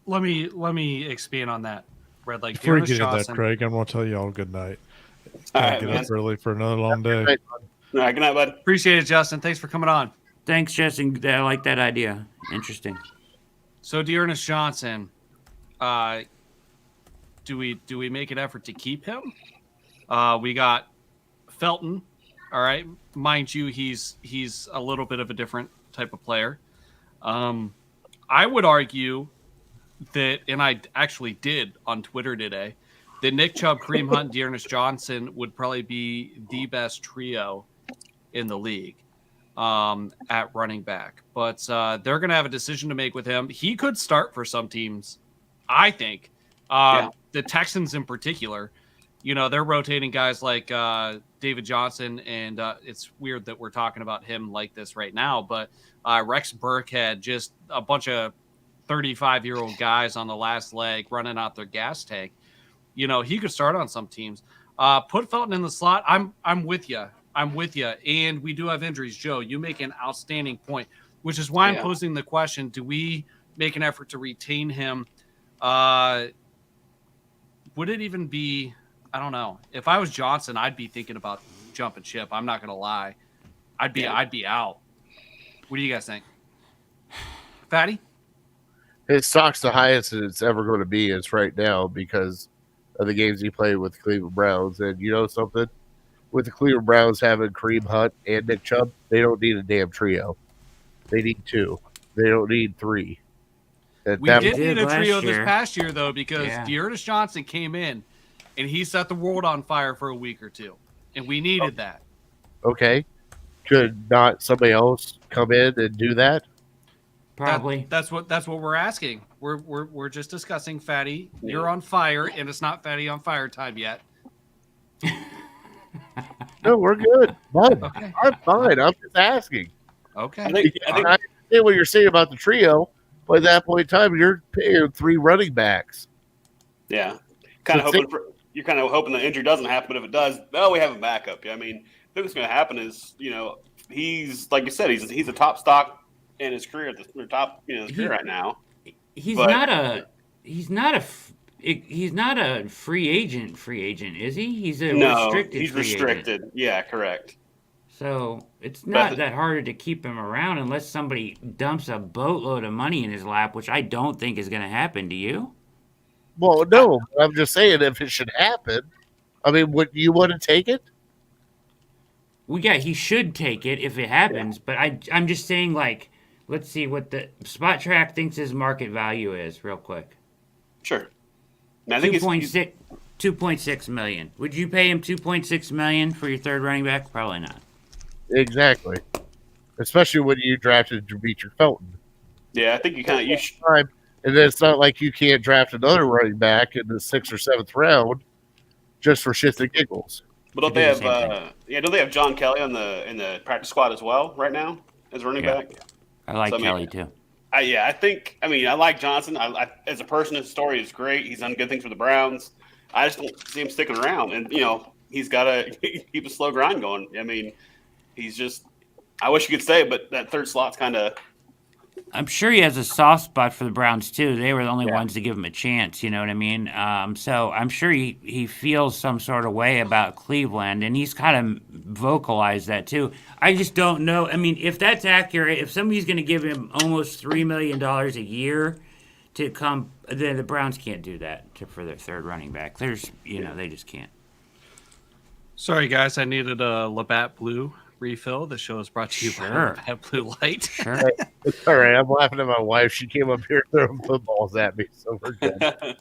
let me expand on that. Red Lake. Before you get into that, Craig, I'm going to tell you all good night. All right, get up early for another long day. All right, good night, bud. Appreciate it, Justin. Thanks for coming on. Thanks, Justin. I like that idea. Interesting. So, Dearness Johnson, do we make an effort to keep him? We got Felton. All right, mind you, he's a little bit of a different type of player. I would argue that, and I actually did on Twitter today, that Nick Chubb, Kareem Hunt, and Dearness Johnson would probably be the best trio in the league at running back. But they're going to have a decision to make with him. He could start for some teams, I think. The Texans in particular, they're rotating guys like David Johnson, and it's weird that we're talking about him like this right now, but Rex Burkhead, just a bunch of 35-year-old guys on the last leg running out their gas tank. He could start on some teams. Put Felton in the slot. I'm with you. And we do have injuries. Joe, you make an outstanding point, which is why I'm posing the question, do we make an effort to retain him? Would it even be, I don't know. If I was Johnson, I'd be thinking about jumping ship. I'm not going to lie. I'd be out. What do you guys think? Fatty? His stock's the highest that it's ever going to be is right now because of the games he played with the Cleveland Browns. And you know something? With the Cleveland Browns having Kareem Hunt and Nick Chubb, they don't need a damn trio. They need 2. They don't need 3. We did need a trio this year. past year, though, because Dearness Johnson came in and he set the world on fire for a week or two, and we needed that. Okay. Could not somebody else come in and do that? Probably. That's what we're asking. We're just discussing, Fatty. You're on fire, and it's not Fatty on fire time yet. No, we're good. Fine. Okay. I'm fine. I'm just asking. Okay. I think I understand what you're saying about the trio, but at that point in time, you're paying 3 running backs. Yeah, you're kind of hoping the injury doesn't happen, but if it does, we have a backup. Yeah, I mean, I think what's going to happen is, he's like you said, he's a top stock in his career, top his career right now. He's not a free agent, is he? He's a restricted. He's restricted. Agent. Yeah, correct. So it's not that hard to keep him around unless somebody dumps a boatload of money in his lap, which I don't think is going to happen. Do you? Well, no, I'm just saying if it should happen, I mean, would you want to take it? Well, yeah, he should take it if it happens, but I'm just saying, like, let's see what the Spot Track thinks his market value is real quick. Sure. I think 2.6 million. Would you pay him 2.6 million for your third running back? Probably not. Exactly. Especially when you drafted Demetri Felton. Yeah, I think you should. And then it's not like you can't draft another running back in the 6th or 7th round just for shits and giggles. But don't they have John Kelly in the practice squad as well right now as running back? I like Kelly too. I like Johnson. I as a person, his story is great. He's done good things for the Browns. I just don't see him sticking around. And he's got to keep a slow grind going. I mean, he's just. I wish you could stay, but that third slot's kind of. I'm sure he has a soft spot for the Browns too. They were the only ones to give him a chance. You know what I mean? So I'm sure he feels some sort of way about Cleveland, and he's kind of vocalized that too. I just don't know. I mean, if that's accurate, if somebody's going to give him almost $3 million a year to come, then the Browns can't do that for their third running back. They just can't. Sorry, guys. I needed a Labatt Blue refill. The show is brought to you by Labatt Blue Light. Sure. Hey, it's all right. I'm laughing at my wife. She came up here throwing footballs at me, so we're good.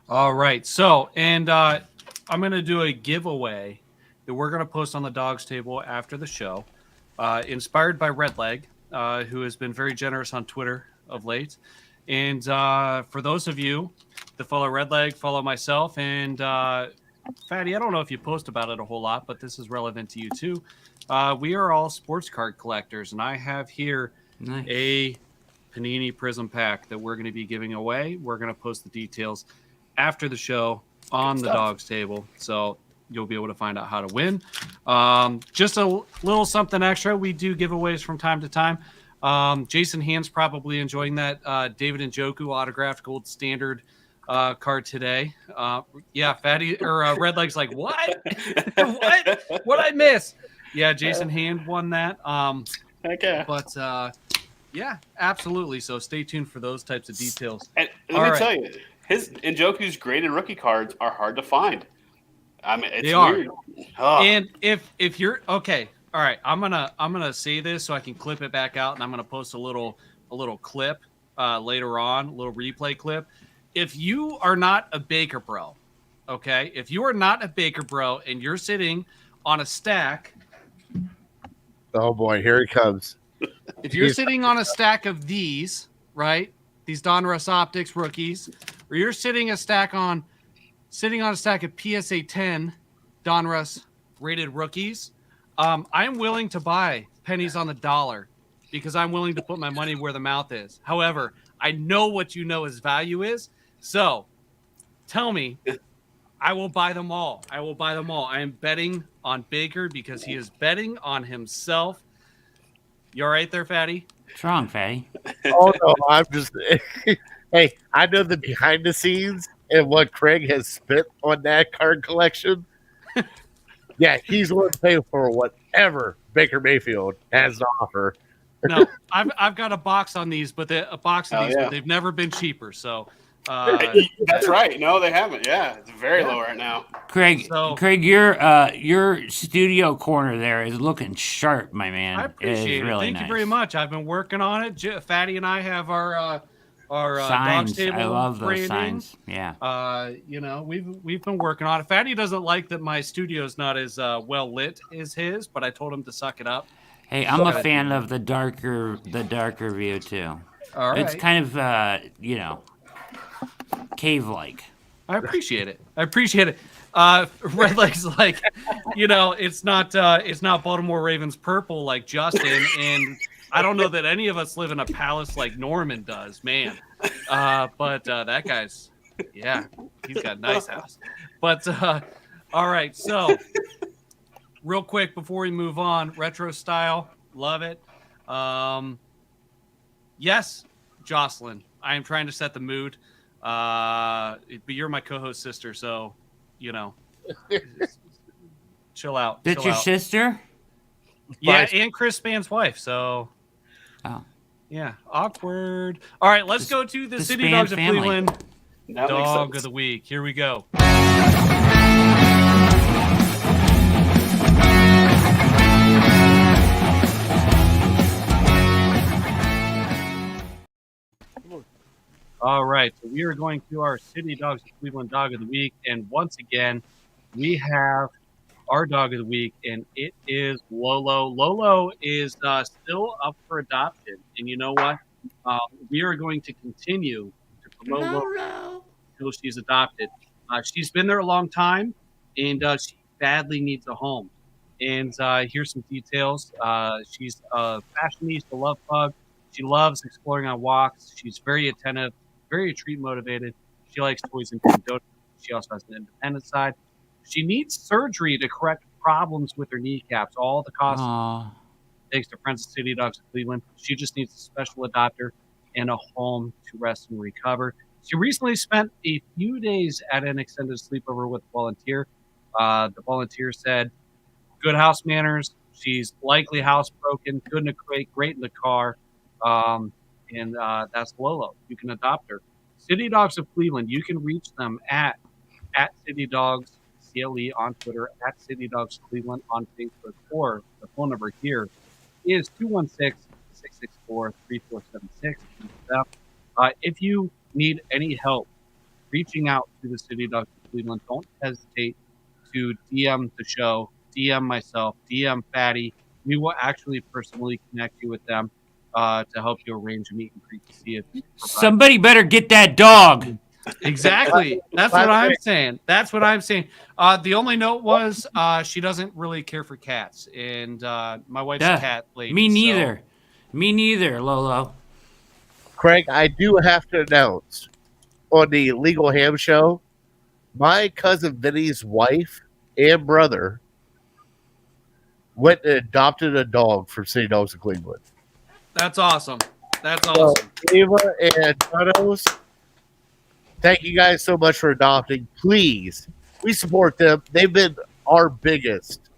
All right. So, and I'm going to do a giveaway that we're going to post on the Dawgs Table after the show, inspired by Redleg, who has been very generous on Twitter of late. And for those of you that follow Redleg, follow myself, and Fatty, I don't know if you post about it a whole lot, but this is relevant to you too. We are all sports card collectors, and I have here a Panini Prism pack that we're going to be giving away. We're going to post the details after the show on the Dawgs Table, so you'll be able to find out how to win. Just a little something extra. We do giveaways from time to time. Jason Hand's probably enjoying that David Njoku autographed gold standard card today. Fatty or Redleg's like, what? What I miss? Yeah, Jason Hand won that. Okay. But yeah, absolutely. So stay tuned for those types of details. And let me tell you, his Njoku's graded rookie cards are hard to find. I mean, it's weird. Oh. And if you're okay, all right, I'm gonna say this so I can clip it back out, and I'm gonna post a little clip later on, a little replay clip. If you are not a Baker bro, okay, if you are not a Baker bro and you're sitting on a stack, oh boy, here he comes. If you're sitting on a stack of these, right, these Donruss Optics rookies, or you're sitting on a stack of PSA 10 Donruss rated rookies, I'm willing to buy pennies on the dollar because I'm willing to put my money where the mouth is. However, I know what you know his value is. So tell me, I will buy them all. I am betting on Baker because he is betting on himself. You all right there, Fatty? What's wrong, Fatty? Oh, no, I'm just – hey, I know the behind the scenes and what Craig has spent on that card collection. Yeah, he's willing to pay for whatever Baker Mayfield has to offer. No, I've got a box on these, but but they've never been cheaper. So That's right. No, they haven't. Yeah, it's very low right now. Craig, your studio corner there is looking sharp, my man. I appreciate it. Really Thank nice. you very much. I've been working on it. Fatty and I have our signs. Dawgs Table. I love those branding. signs. Yeah. We've been working on it. Fatty doesn't like that my studio's not as well lit as his, but I told him to suck it up. Hey, I'm a fan of the darker view too. All right. It's kind of cave-like. I appreciate it. Redleg's like, it's not Baltimore Ravens purple like Justin, and I don't know that any of us live in a palace like Norman does, man. But that guy's, he's got a nice house. But all right, so real quick before we move on, retro style, love it. Yes, Jocelyn, I am trying to set the mood. But you're my co-host sister, so chill out. That's your sister? Yeah, and Chris Span's wife. So, yeah, awkward. All right, let's go to the City Dogs of Cleveland Dog of the Week. Here we go. All right, so we are going to our City Dogs of Cleveland Dog of the Week, and once again, we have our Dog of the Week, and it is Lolo. Lolo is still up for adoption, and you know what? We are going to continue to promote Lolo until she's adopted. She's been there a long time, and she badly needs a home. And here's some details. She's a fashionista, love bug. She loves exploring on walks. She's very attentive, very treat motivated. She likes toys and donuts. She also has an independent side. She needs surgery to correct problems with her kneecaps. All the costs thanks to Friends of City Dogs of Cleveland. She just needs a special adopter and a home to rest and recover. She recently spent a few days at an extended sleepover with a volunteer. The volunteer said, good house manners. She's likely housebroken, good in a crate, great in the car. And that's Lolo. You can adopt her. City Dogs of Cleveland, you can reach them at City Dogs CLE on Twitter, at City Dogs Cleveland on Facebook, or the phone number here is 216-664-3476. If you need any help reaching out to the City Dogs of Cleveland, don't hesitate to DM the show, DM myself, DM Fatty. We will actually personally connect you with them to help you arrange a meet and greet to see if somebody better get that dog. Exactly. That's what I'm saying. The only note was she doesn't really care for cats, and my wife's a cat lady. Me neither. Me neither, Lolo. Craig, I do have to announce on the Legal Ham Show, my cousin Vinny's wife and brother went and adopted a dog from City Dogs of Cleveland. That's awesome. That's awesome. Eva and Donos, thank you guys so much for adopting. Please, we support them. They've been our biggest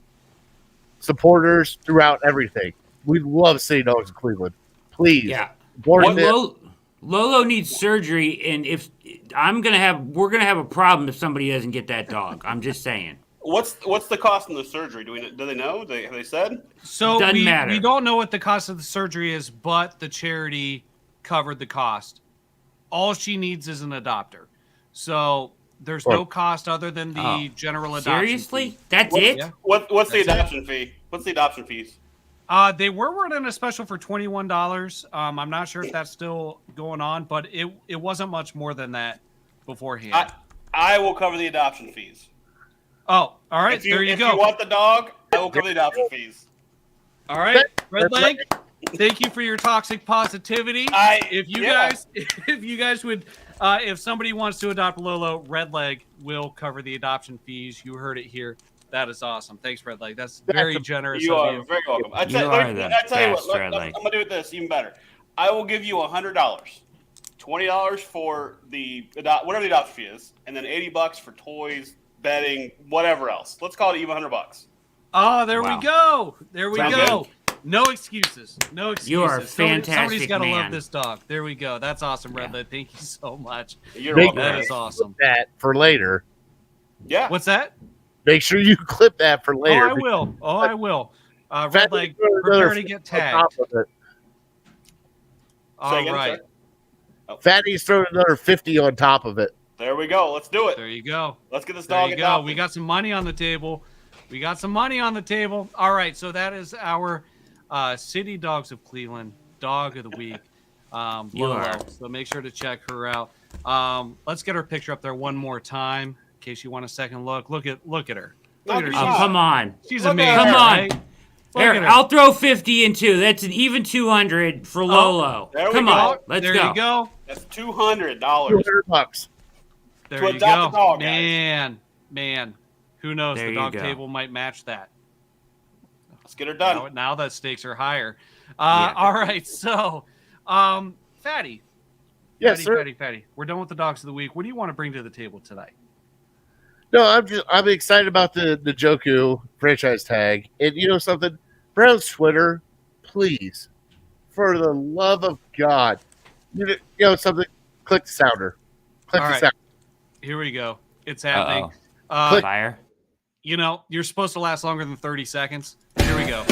supporters throughout everything. We love City Dogs of Cleveland. Please. Yeah. Lolo needs surgery, and if we're gonna have a problem if somebody doesn't get that dog. I'm just saying. What's the cost of the surgery? Do they know? Have they said? So Doesn't matter. We don't know what the cost of the surgery is, but the charity covered the cost. All she needs is an adopter. So there's no cost other than the general adoption. Seriously? Fee. That's it? Yeah. What's the adoption fee? What's the adoption fees? They were running a special for $21. I'm not sure if that's still going on, but it wasn't much more than that beforehand. I will cover the adoption fees. Oh, all right. There you go. If you want the dog, I will cover the adoption fees. All right, Red Leg. Thank you for your toxic positivity. If you guys would, if somebody wants to adopt Lolo, Red Leg will cover the adoption fees. You heard it here. That is awesome. Thanks, Red Leg. That's very generous. You of are you. very welcome. I tell you what, I'm gonna do it this even better. I will give you $100, $20 for whatever the adoption fee is, and then $80 for toys, bedding, whatever else. Let's call it even $100. Oh, there we go. There we go. No excuses. No excuses. You are fantastic, Somebody's got to man. love this dog. There we go. That's awesome, Redland. Thank you so much. You're Make welcome. That is awesome. that for later. Yeah. What's that? Make sure you clip that for later. Oh, I will. Oh, I will. Red Fatty's Leg, throwing prepare another to get on tagged. top of it. All again, right. Fatty's throwing another 50 on top of it. There we go. Let's do it. There you go. Let's get this There dog you go. adopted. We got some money on the table. All right. So that is our City Dogs of Cleveland Dog of the Week. Lolo. So make sure to check her out. Let's get her picture up there one more time in case you want a second look. Look at her. Look at her. Oh, Come on. She's Look at amazing. her. Come on. Right? Here, Look at her. I'll throw 50 in two. That's an even 200 for Lolo. there we Come go. on. Let's there go. you go. That's $200. $200. There To you adopt go. a dog, guys. Man. Who knows? There The you dog go. table might match that. Let's get her done. Now that stakes are higher. Yeah. All right. So, Fatty. Yes, sir. Fatty. We're done with the Dogs of the Week. What do you want to bring to the table tonight? No, I'm excited about the Joku franchise tag. And you know something? Brown's Twitter, please, for the love of God, you know something? Click the sounder. Click All the right. sounder. Here we go. It's happening. Fire. You know, you're supposed to last longer than 30 seconds. Here we go.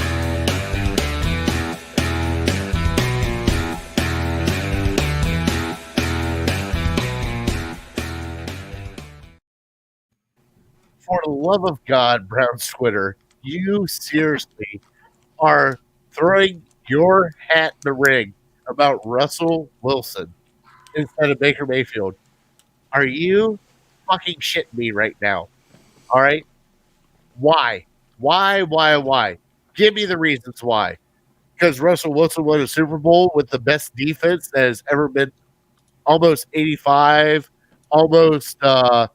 For the love of God, Brown's Twitter, you seriously are throwing your hat in the ring about Russell Wilson instead of Baker Mayfield. Are you fucking shitting me right now? All right? Why? Why? Give me the reasons why. Because Russell Wilson won a Super Bowl with the best defense that has ever been, almost 85, almost what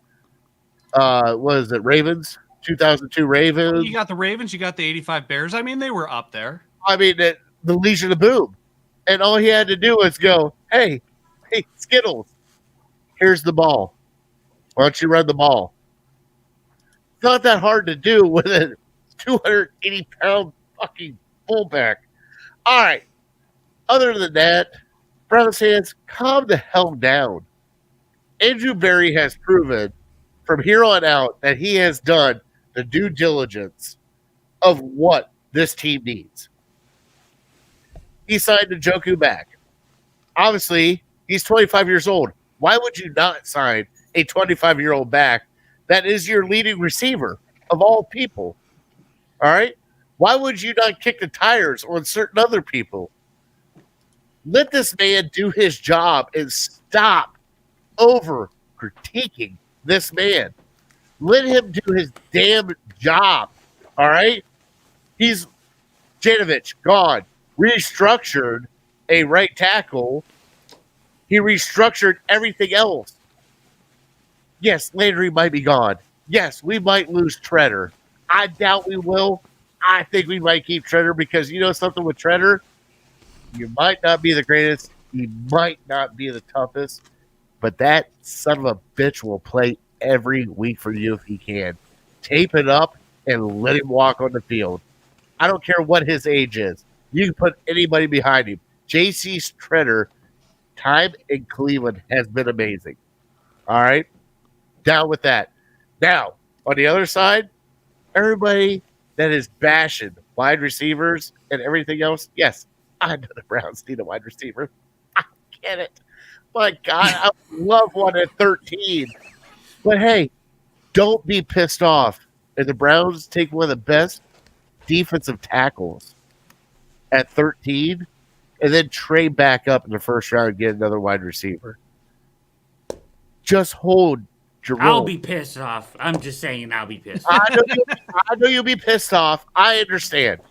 is it, Ravens? 2002 Ravens. You got the Ravens, you got the 85 Bears. I mean, they were up there. I mean, the Legion of Boom. And all he had to do was go, hey, Skittles, here's the ball. Why don't you run the ball? It's not that hard to do with a 280-pound fucking fullback. All right. Other than that, Browns fans, calm the hell down. Andrew Berry has proven from here on out that he has done the due diligence of what this team needs. He signed Njoku back. Obviously, he's 25 years old. Why would you not sign a 25-year-old back that is your leading receiver of all people? All right? Why would you not kick the tires on certain other people? Let this man do his job and stop over critiquing this man. Let him do his damn job. All right? He's Janovich, gone. Restructured a right tackle. He restructured everything else. Yes, Landry might be gone. Yes, we might lose Treader. I doubt we will. I think we might keep Treader because you know something with Treader? You might not be the greatest. You might not be the toughest. But that son of a bitch will play every week for you if he can. Tape it up and let him walk on the field. I don't care what his age is. You can put anybody behind him. J.C. Treader, time in Cleveland has been amazing. All right? Down with that. Now, on the other side, everybody that is bashing wide receivers and everything else, yes, I know the Browns need a wide receiver. I get it. My God, I would love one at 13. But hey, don't be pissed off. And the Browns take one of the best defensive tackles at 13 and then trade back up in the first round and get another wide receiver. Just hold Jerome. I'll be pissed off. I'm just saying I'll be pissed off. I know you'll be pissed off. I understand.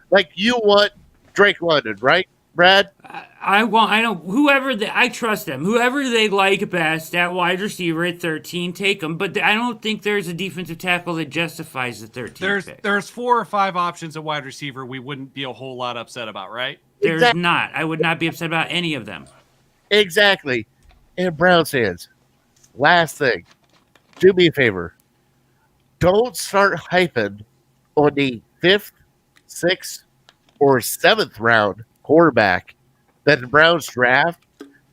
Like you want Drake London, right, Brad? I trust them. Whoever they like best at wide receiver at 13, take them. But I don't think there's a defensive tackle that justifies the 13th pick. There's 4 or 5 options at wide receiver we wouldn't be a whole lot upset about, right? There's not. I would not be upset about any of them. Exactly. And Browns fans, last thing, do me a favor. Don't start hyping on the 5th, 6th, or 7th round quarterback that the Browns draft,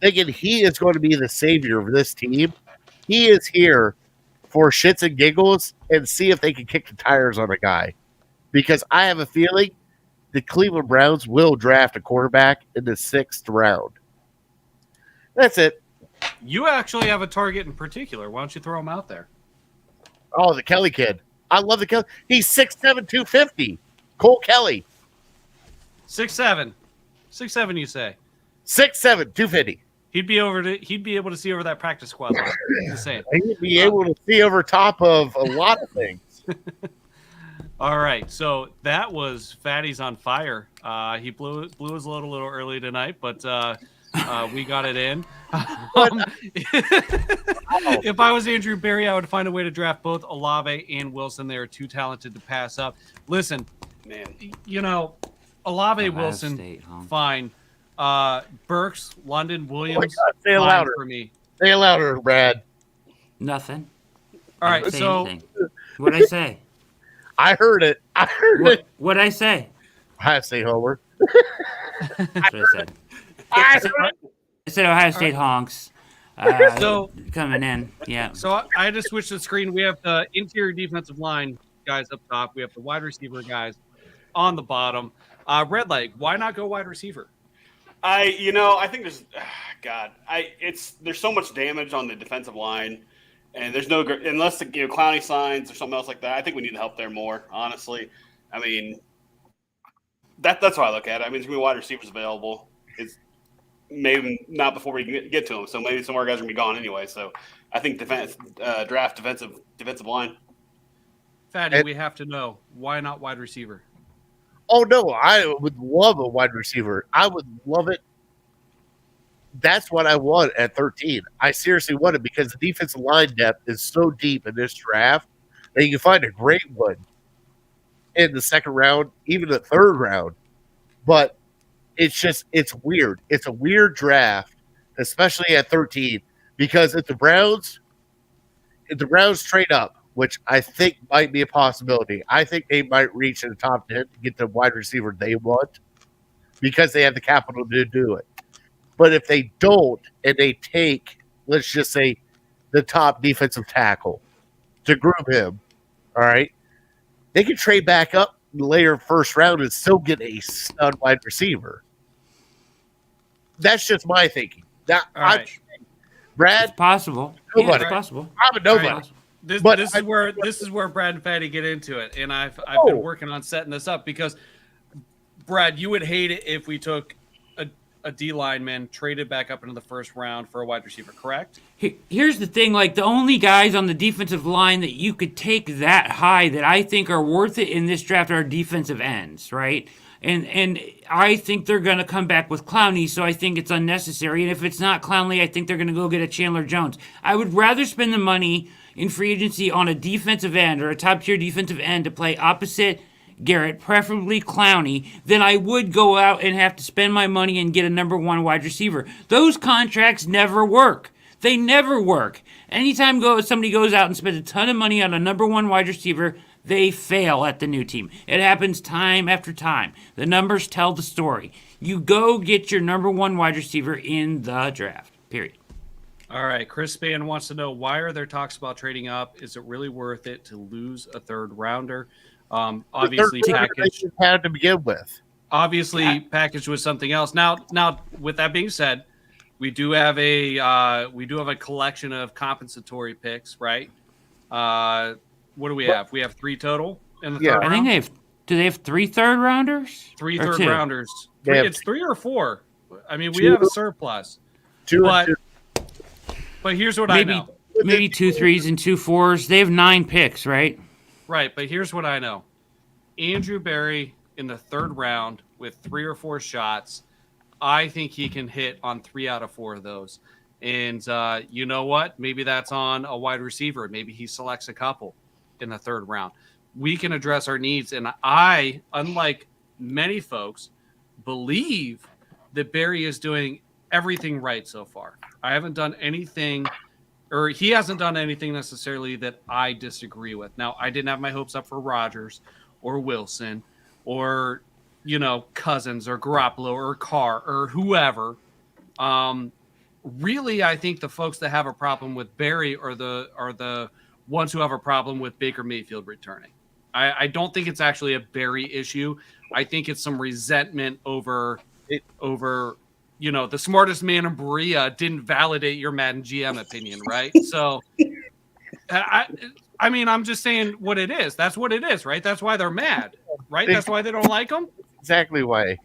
thinking he is going to be the savior of this team. He is here for shits and giggles and see if they can kick the tires on a guy. Because I have a feeling the Cleveland Browns will draft a quarterback in the 6th round. That's it. You actually have a target in particular. Why don't you throw him out there? Oh, the Kelly kid. I love the Kelly. He's 6'7", 250. Cole Kelly. 6'7". 6'7", you say? 6'7", 250. He'd be able to see over that practice squad line. Just saying. He'd be able to see over top of a lot of things. All right, so that was Fatty's on fire. He blew his load a little early tonight, but we got it in. If I was Andrew Berry, I would find a way to draft both Olave and Wilson. They are too talented to pass up. Listen, man, Olave, Wilson, State, huh? fine. Burks, London, Williams, Say it fine louder for me. Say it louder, Brad. Nothing. All right, so what'd I say? I heard it. What'd I say? Ohio State homer. That's what I said. I said Ohio State honks. So coming in, yeah. So I had to switch the screen. We have the interior defensive line guys up top. We have the wide receiver guys on the bottom. Red Leg, why not go wide receiver? I think there's so much damage on the defensive line, and there's no unless Clowney signs or something else like that. I think we need help there more. Honestly, I mean that's how I look at it. I mean, there's gonna be wide receivers available. It's maybe not before we can get to them, so maybe some more guys are gonna be gone anyway. So I think draft defensive line. Fatty, we have to know why not wide receiver. Oh, no, I would love a wide receiver. I would love it. That's what I want at 13. I seriously want it because the defensive line depth is so deep in this draft that you can find a great one in the 2nd round, even the 3rd round. But it's weird. It's a weird draft, especially at 13, because if the Browns trade up, which I think might be a possibility. I think they might reach in the top 10 to get the wide receiver they want because they have the capital to do it. But if they don't and they take, let's just say, the top defensive tackle to groom him, all right, they can trade back up in the later 1st round and still get a stud wide receiver. That's just my thinking. Right. Brad, it's possible. Nobody. Yeah, it's possible. I'm a nobody. Right. This is where Brad and Fatty get into it, and I've been working on setting this up because Brad, you would hate it if we took a D lineman, traded back up into the 1st round for a wide receiver, correct? Here's the thing: like the only guys on the defensive line that you could take that high that I think are worth it in this draft are defensive ends, right? And I think they're going to come back with Clowney, so I think it's unnecessary. And if it's not Clowney, I think they're going to go get a Chandler Jones. I would rather spend the money in free agency on a defensive end or a top-tier defensive end to play opposite Garrett, preferably Clowney, than I would go out and have to spend my money and get a number 1 wide receiver. Those contracts never work. They never work. Anytime somebody goes out and spends a ton of money on a number 1 wide receiver, they fail at the new team. It happens time after time. The numbers tell the story. You go get your number 1 wide receiver in the draft, period. All right, Chris Span wants to know, why are there talks about trading up? Is it really worth it to lose a 3rd rounder? Obviously, packaged had to begin with. Obviously, packaged with something else. Now, with that being said, we do have a collection of compensatory picks, right? What do we have? We have 3 total in the 3rd round. I think do they have 3 3rd rounders? 3 or 3rd 2? rounders. It's 3 or 4. I mean, we have a surplus. 2 but here's what I know. Maybe 2 3s and 2 4s. They have 9 picks, right? Right, but here's what I know. Andrew Berry in the 3rd round with 3 or 4 shots. I think he can hit on 3 out of 4 of those. And you know what? Maybe that's on a wide receiver. Maybe he selects a couple in the 3rd round. We can address our needs. And I, unlike many folks, believe that Berry is doing everything right so far. I haven't done anything, or he hasn't done anything necessarily that I disagree with. Now, I didn't have my hopes up for Rodgers or Wilson or Cousins or Garoppolo or Carr or whoever. Really, I think the folks that have a problem with Barry are the ones who have a problem with Baker Mayfield returning. I don't think it's actually a Barry issue. I think it's some resentment over the smartest man in Berea didn't validate your Madden GM opinion, right? So, I'm just saying what it is. That's what it is, right? That's why they're mad, right? That's why they don't like them. Exactly why.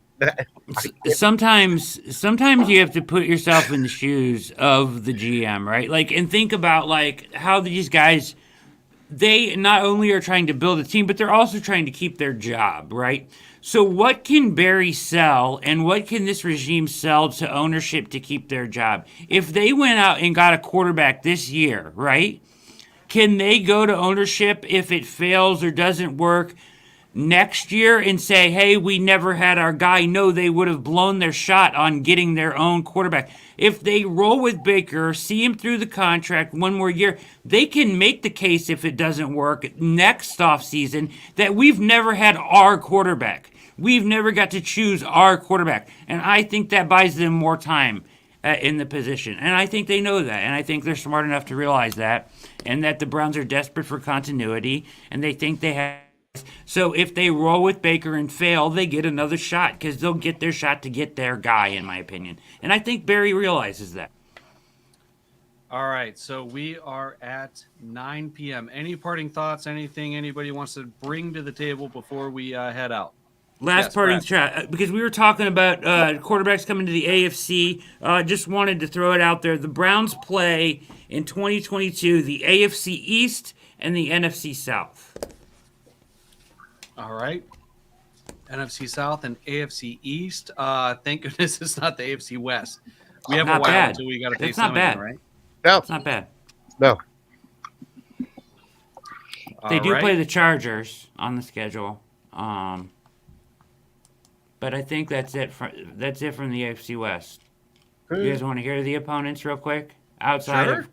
Sometimes you have to put yourself in the shoes of the GM, right? And think about how these guys, they not only are trying to build a team, but they're also trying to keep their job, right? So what can Barry sell and what can this regime sell to ownership to keep their job? If they went out and got a quarterback this year, right? Can they go to ownership if it fails or doesn't work next year and say, hey, we never had our guy? No, they would have blown their shot on getting their own quarterback. If they roll with Baker, see him through the contract one more year, they can make the case if it doesn't work next offseason that we've never had our quarterback. We've never got to choose our quarterback. And I think that buys them more time in the position. And I think they know that. And I think they're smart enough to realize that. And that the Browns are desperate for continuity. And they think they have. So if they roll with Baker and fail, they get another shot because they'll get their shot to get their guy, in my opinion. And I think Barry realizes that. All right, so we are at 9 p.m. Any parting thoughts, anything anybody wants to bring to the table before we head out? Last parting shot, because we were talking about quarterbacks coming to the AFC. Just wanted to throw it out there. The Browns play in 2022 the AFC East and the NFC South. All right. NFC South and AFC East. Thank goodness it's not the AFC West. We have a while until we got to face them again, right? No. It's not bad. No. They do play the Chargers on the schedule. But I think that's it from the AFC West. You guys want to hear the opponents real quick? Outside of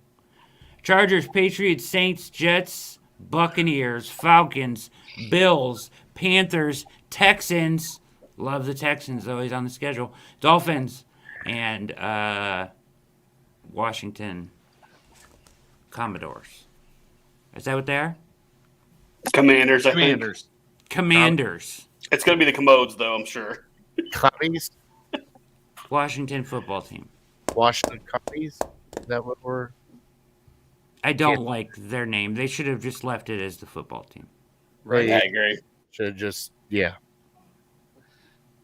Chargers, Patriots, Saints, Jets, Buccaneers, Falcons, Bills, Panthers, Texans. Love the Texans, always on the schedule. Dolphins, and Washington Commodores. Is that what they are? Commanders, I think. Commanders. It's going to be the Commodes, though, I'm sure. Commies? Washington football team. Washington Commies? Is that what we're... I don't like their name. They should have just left it as the football team. Right. I agree. Should have just, yeah.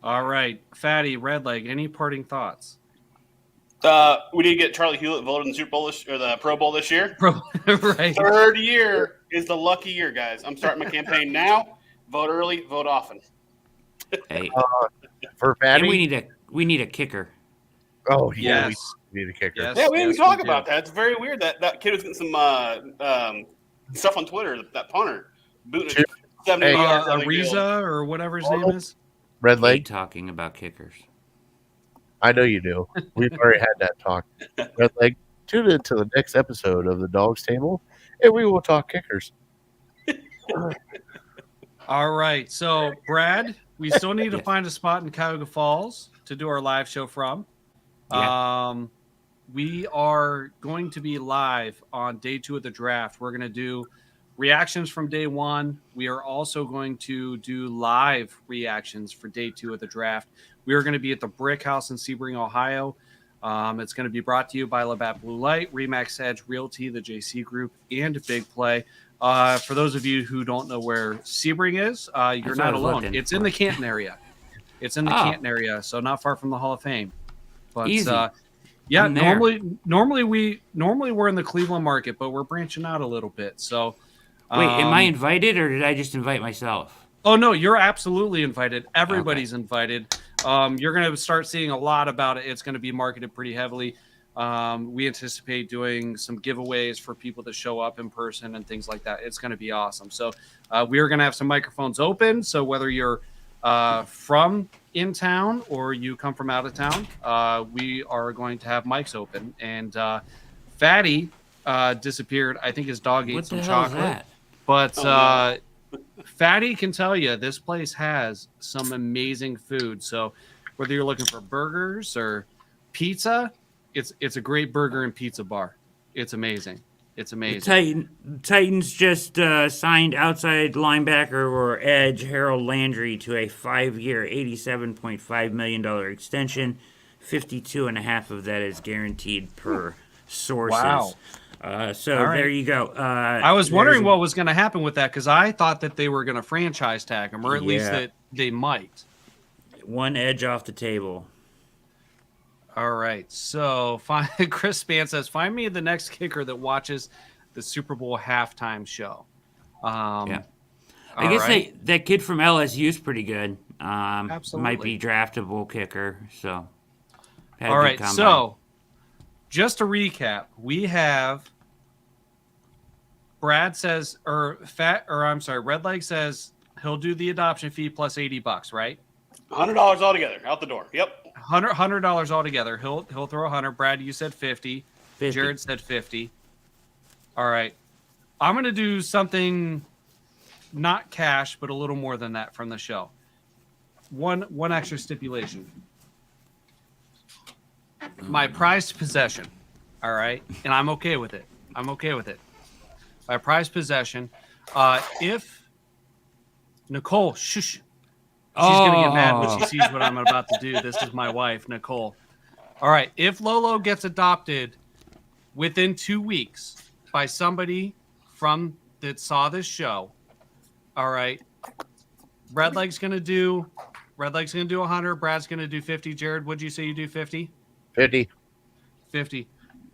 All right. Fatty, Redleg, any parting thoughts? We did get Charlie Hewlett voted in the Super Bowl or the Pro Bowl this year. Right. Third year is the lucky year, guys. I'm starting my campaign now. Vote early, vote often. Hey, for Fatty, we need a kicker. Oh yeah, yes. we need a kicker. Yeah, we didn't talk about that. It's very weird that kid was getting some stuff on Twitter. That punter booting 70 yards. Ariza or whatever his name is. Red Leg. Talking about kickers. I know you do. We've already had that talk. Red Leg. Tune in to the next episode of the Dawgs Table, and we will talk kickers. All right. So, Brad, we still need to find a spot in Cuyahoga Falls to do our live show from. Yeah. We are going to be live on day 2 of the draft. We're going to do reactions from day 1. We are also going to do live reactions for day 2 of the draft. We are going to be at the Brick House in Sebring, Ohio. It's going to be brought to you by Labatt Blue Light, Remax Edge Realty, the JC Group, and Big Play. For those of you who don't know where Sebring is, you're not alone. It's in the Canton area. It's in the Canton area, so not far from the Hall of Fame. But easy. Yeah, normally we're in the Cleveland market, but we're branching out a little bit. So, wait, am I invited or did I just invite myself? Oh no, you're absolutely invited. Everybody's invited. You're going to start seeing a lot about it. It's going to be marketed pretty heavily. We anticipate doing some giveaways for people to show up in person and things like that. It's going to be awesome. So we are going to have some microphones open. So whether you're from in town or you come from out of town, we are going to have mics open. And Fatty disappeared. I think his dog ate some chocolate. Is that? But Fatty can tell you this place has some amazing food. So whether you're looking for burgers or pizza, it's a great burger and pizza bar. It's amazing. It's amazing. Titans just signed outside linebacker or edge Harold Landry to a 5-year, $87.5 million extension. 52.5 of that is guaranteed per sources. Wow. There you go. I was wondering what was going to happen with that because I thought that they were going to franchise tag him, or at least that they might. One edge off the table. All right. So Chris Span says, find me the next kicker that watches the Super Bowl halftime show. I guess that kid from LSU is pretty good. Absolutely. Might be draftable kicker. So. All right. So just to recap, we have Brad says, Redleg says he'll do the adoption fee plus $80, right? $100 altogether, out the door. Yep. $100 altogether. He'll throw 100. Brad, you said 50. Jared said 50. All right. I'm going to do something not cash, but a little more than that from the show. One extra stipulation. My prized possession. All right. And I'm okay with it. My prized possession. If Nicole, shush. She's going to get mad when she sees what I'm about to do. This is my wife, Nicole. All right. If Lolo gets adopted within 2 weeks by somebody that saw this show, all right, Redleg's going to do 100. Brad's going to do 50. Jared, would you say you do 50? 50. 50.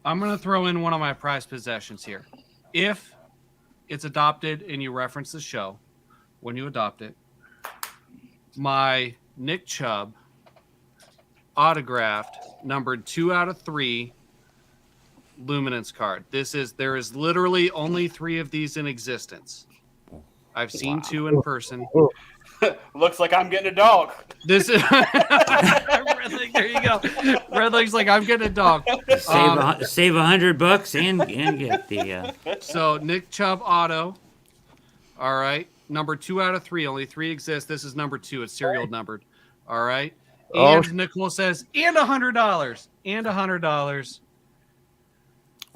I'm going to throw in one of my prized possessions here. If it's adopted and you reference the show when you adopt it, my Nick Chubb autographed numbered 2 out of 3 luminance card. There is literally only 3 of these in existence. I've seen 2 in person. Looks like I'm getting a dog. This is Redleg, there you go. Redleg's like, I'm getting a dog. Save $100 and get the. So Nick Chubb auto. All right. Number 2 out of 3. Only 3 exist. This is number 2. It's serial numbered. All right. And Nicole says, and $100. And $100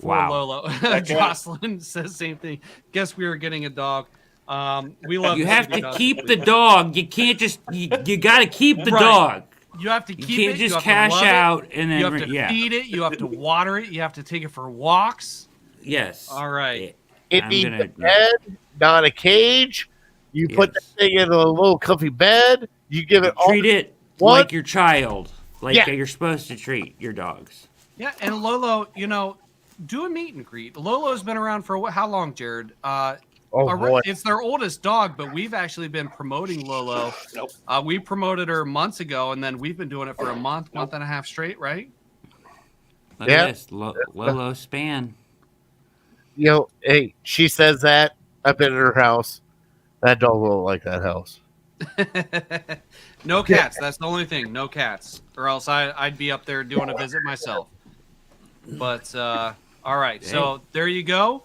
for Lolo. Jocelyn says same thing. Guess we were getting a dog. We love. You have to keep the dog. You can't just. You got to keep the dog. You have to keep it. You can't just cash out and then. You have to feed it. You have to water it. You have to take it for walks. Yes. All right. It needs a bed, not a cage. You put the thing in a little comfy bed. You give it treat it like your child, like you're supposed to treat your dogs. Yeah, and Lolo, do a meet and greet. Lolo's been around for how long, Jared? Boy. It's their oldest dog, but we've actually been promoting Lolo. Nope. We promoted her months ago, and then we've been doing it for a month and a half straight, right? Look at this. Lolo Span. Hey, she says that. I've been at her house. That dog will like that house. No cats. That's the only thing. No cats. Or else I'd be up there doing a visit myself. But, all right. So there you go.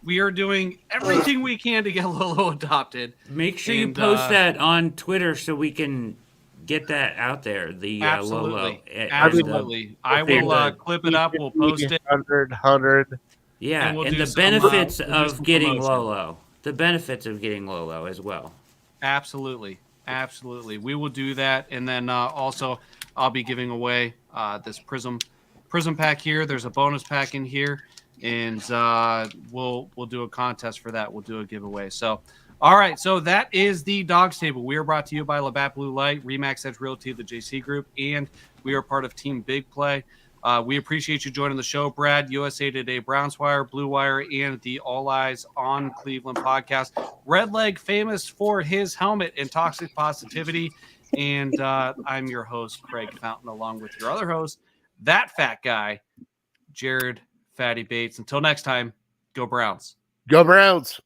We are doing everything we can to get Lolo adopted. Make sure you post that on Twitter so we can get that out there. The absolutely. Lolo. Absolutely. I will clip it up. We'll post it. 100. Yeah, and the benefits of getting Lolo. The benefits of getting Lolo as well. Absolutely. We will do that. And then also I'll be giving away this Prism pack here. There's a bonus pack in here. And we'll do a contest for that. We'll do a giveaway. So, all right. So that is the Dawgs Table. We are brought to you by Labatt Blue Light, Remax Edge Realty, the JC Group, and we are part of Team Big Play. We appreciate you joining the show, Brad, USA Today, Browns Wire, Blue Wire, and the All Eyes on Cleveland podcast. Redleg, famous for his helmet and toxic positivity. And I'm your host, Craig Fountain, along with your other host, that fat guy, Jared Fatty Bates. Until next time, go Browns. Go Browns.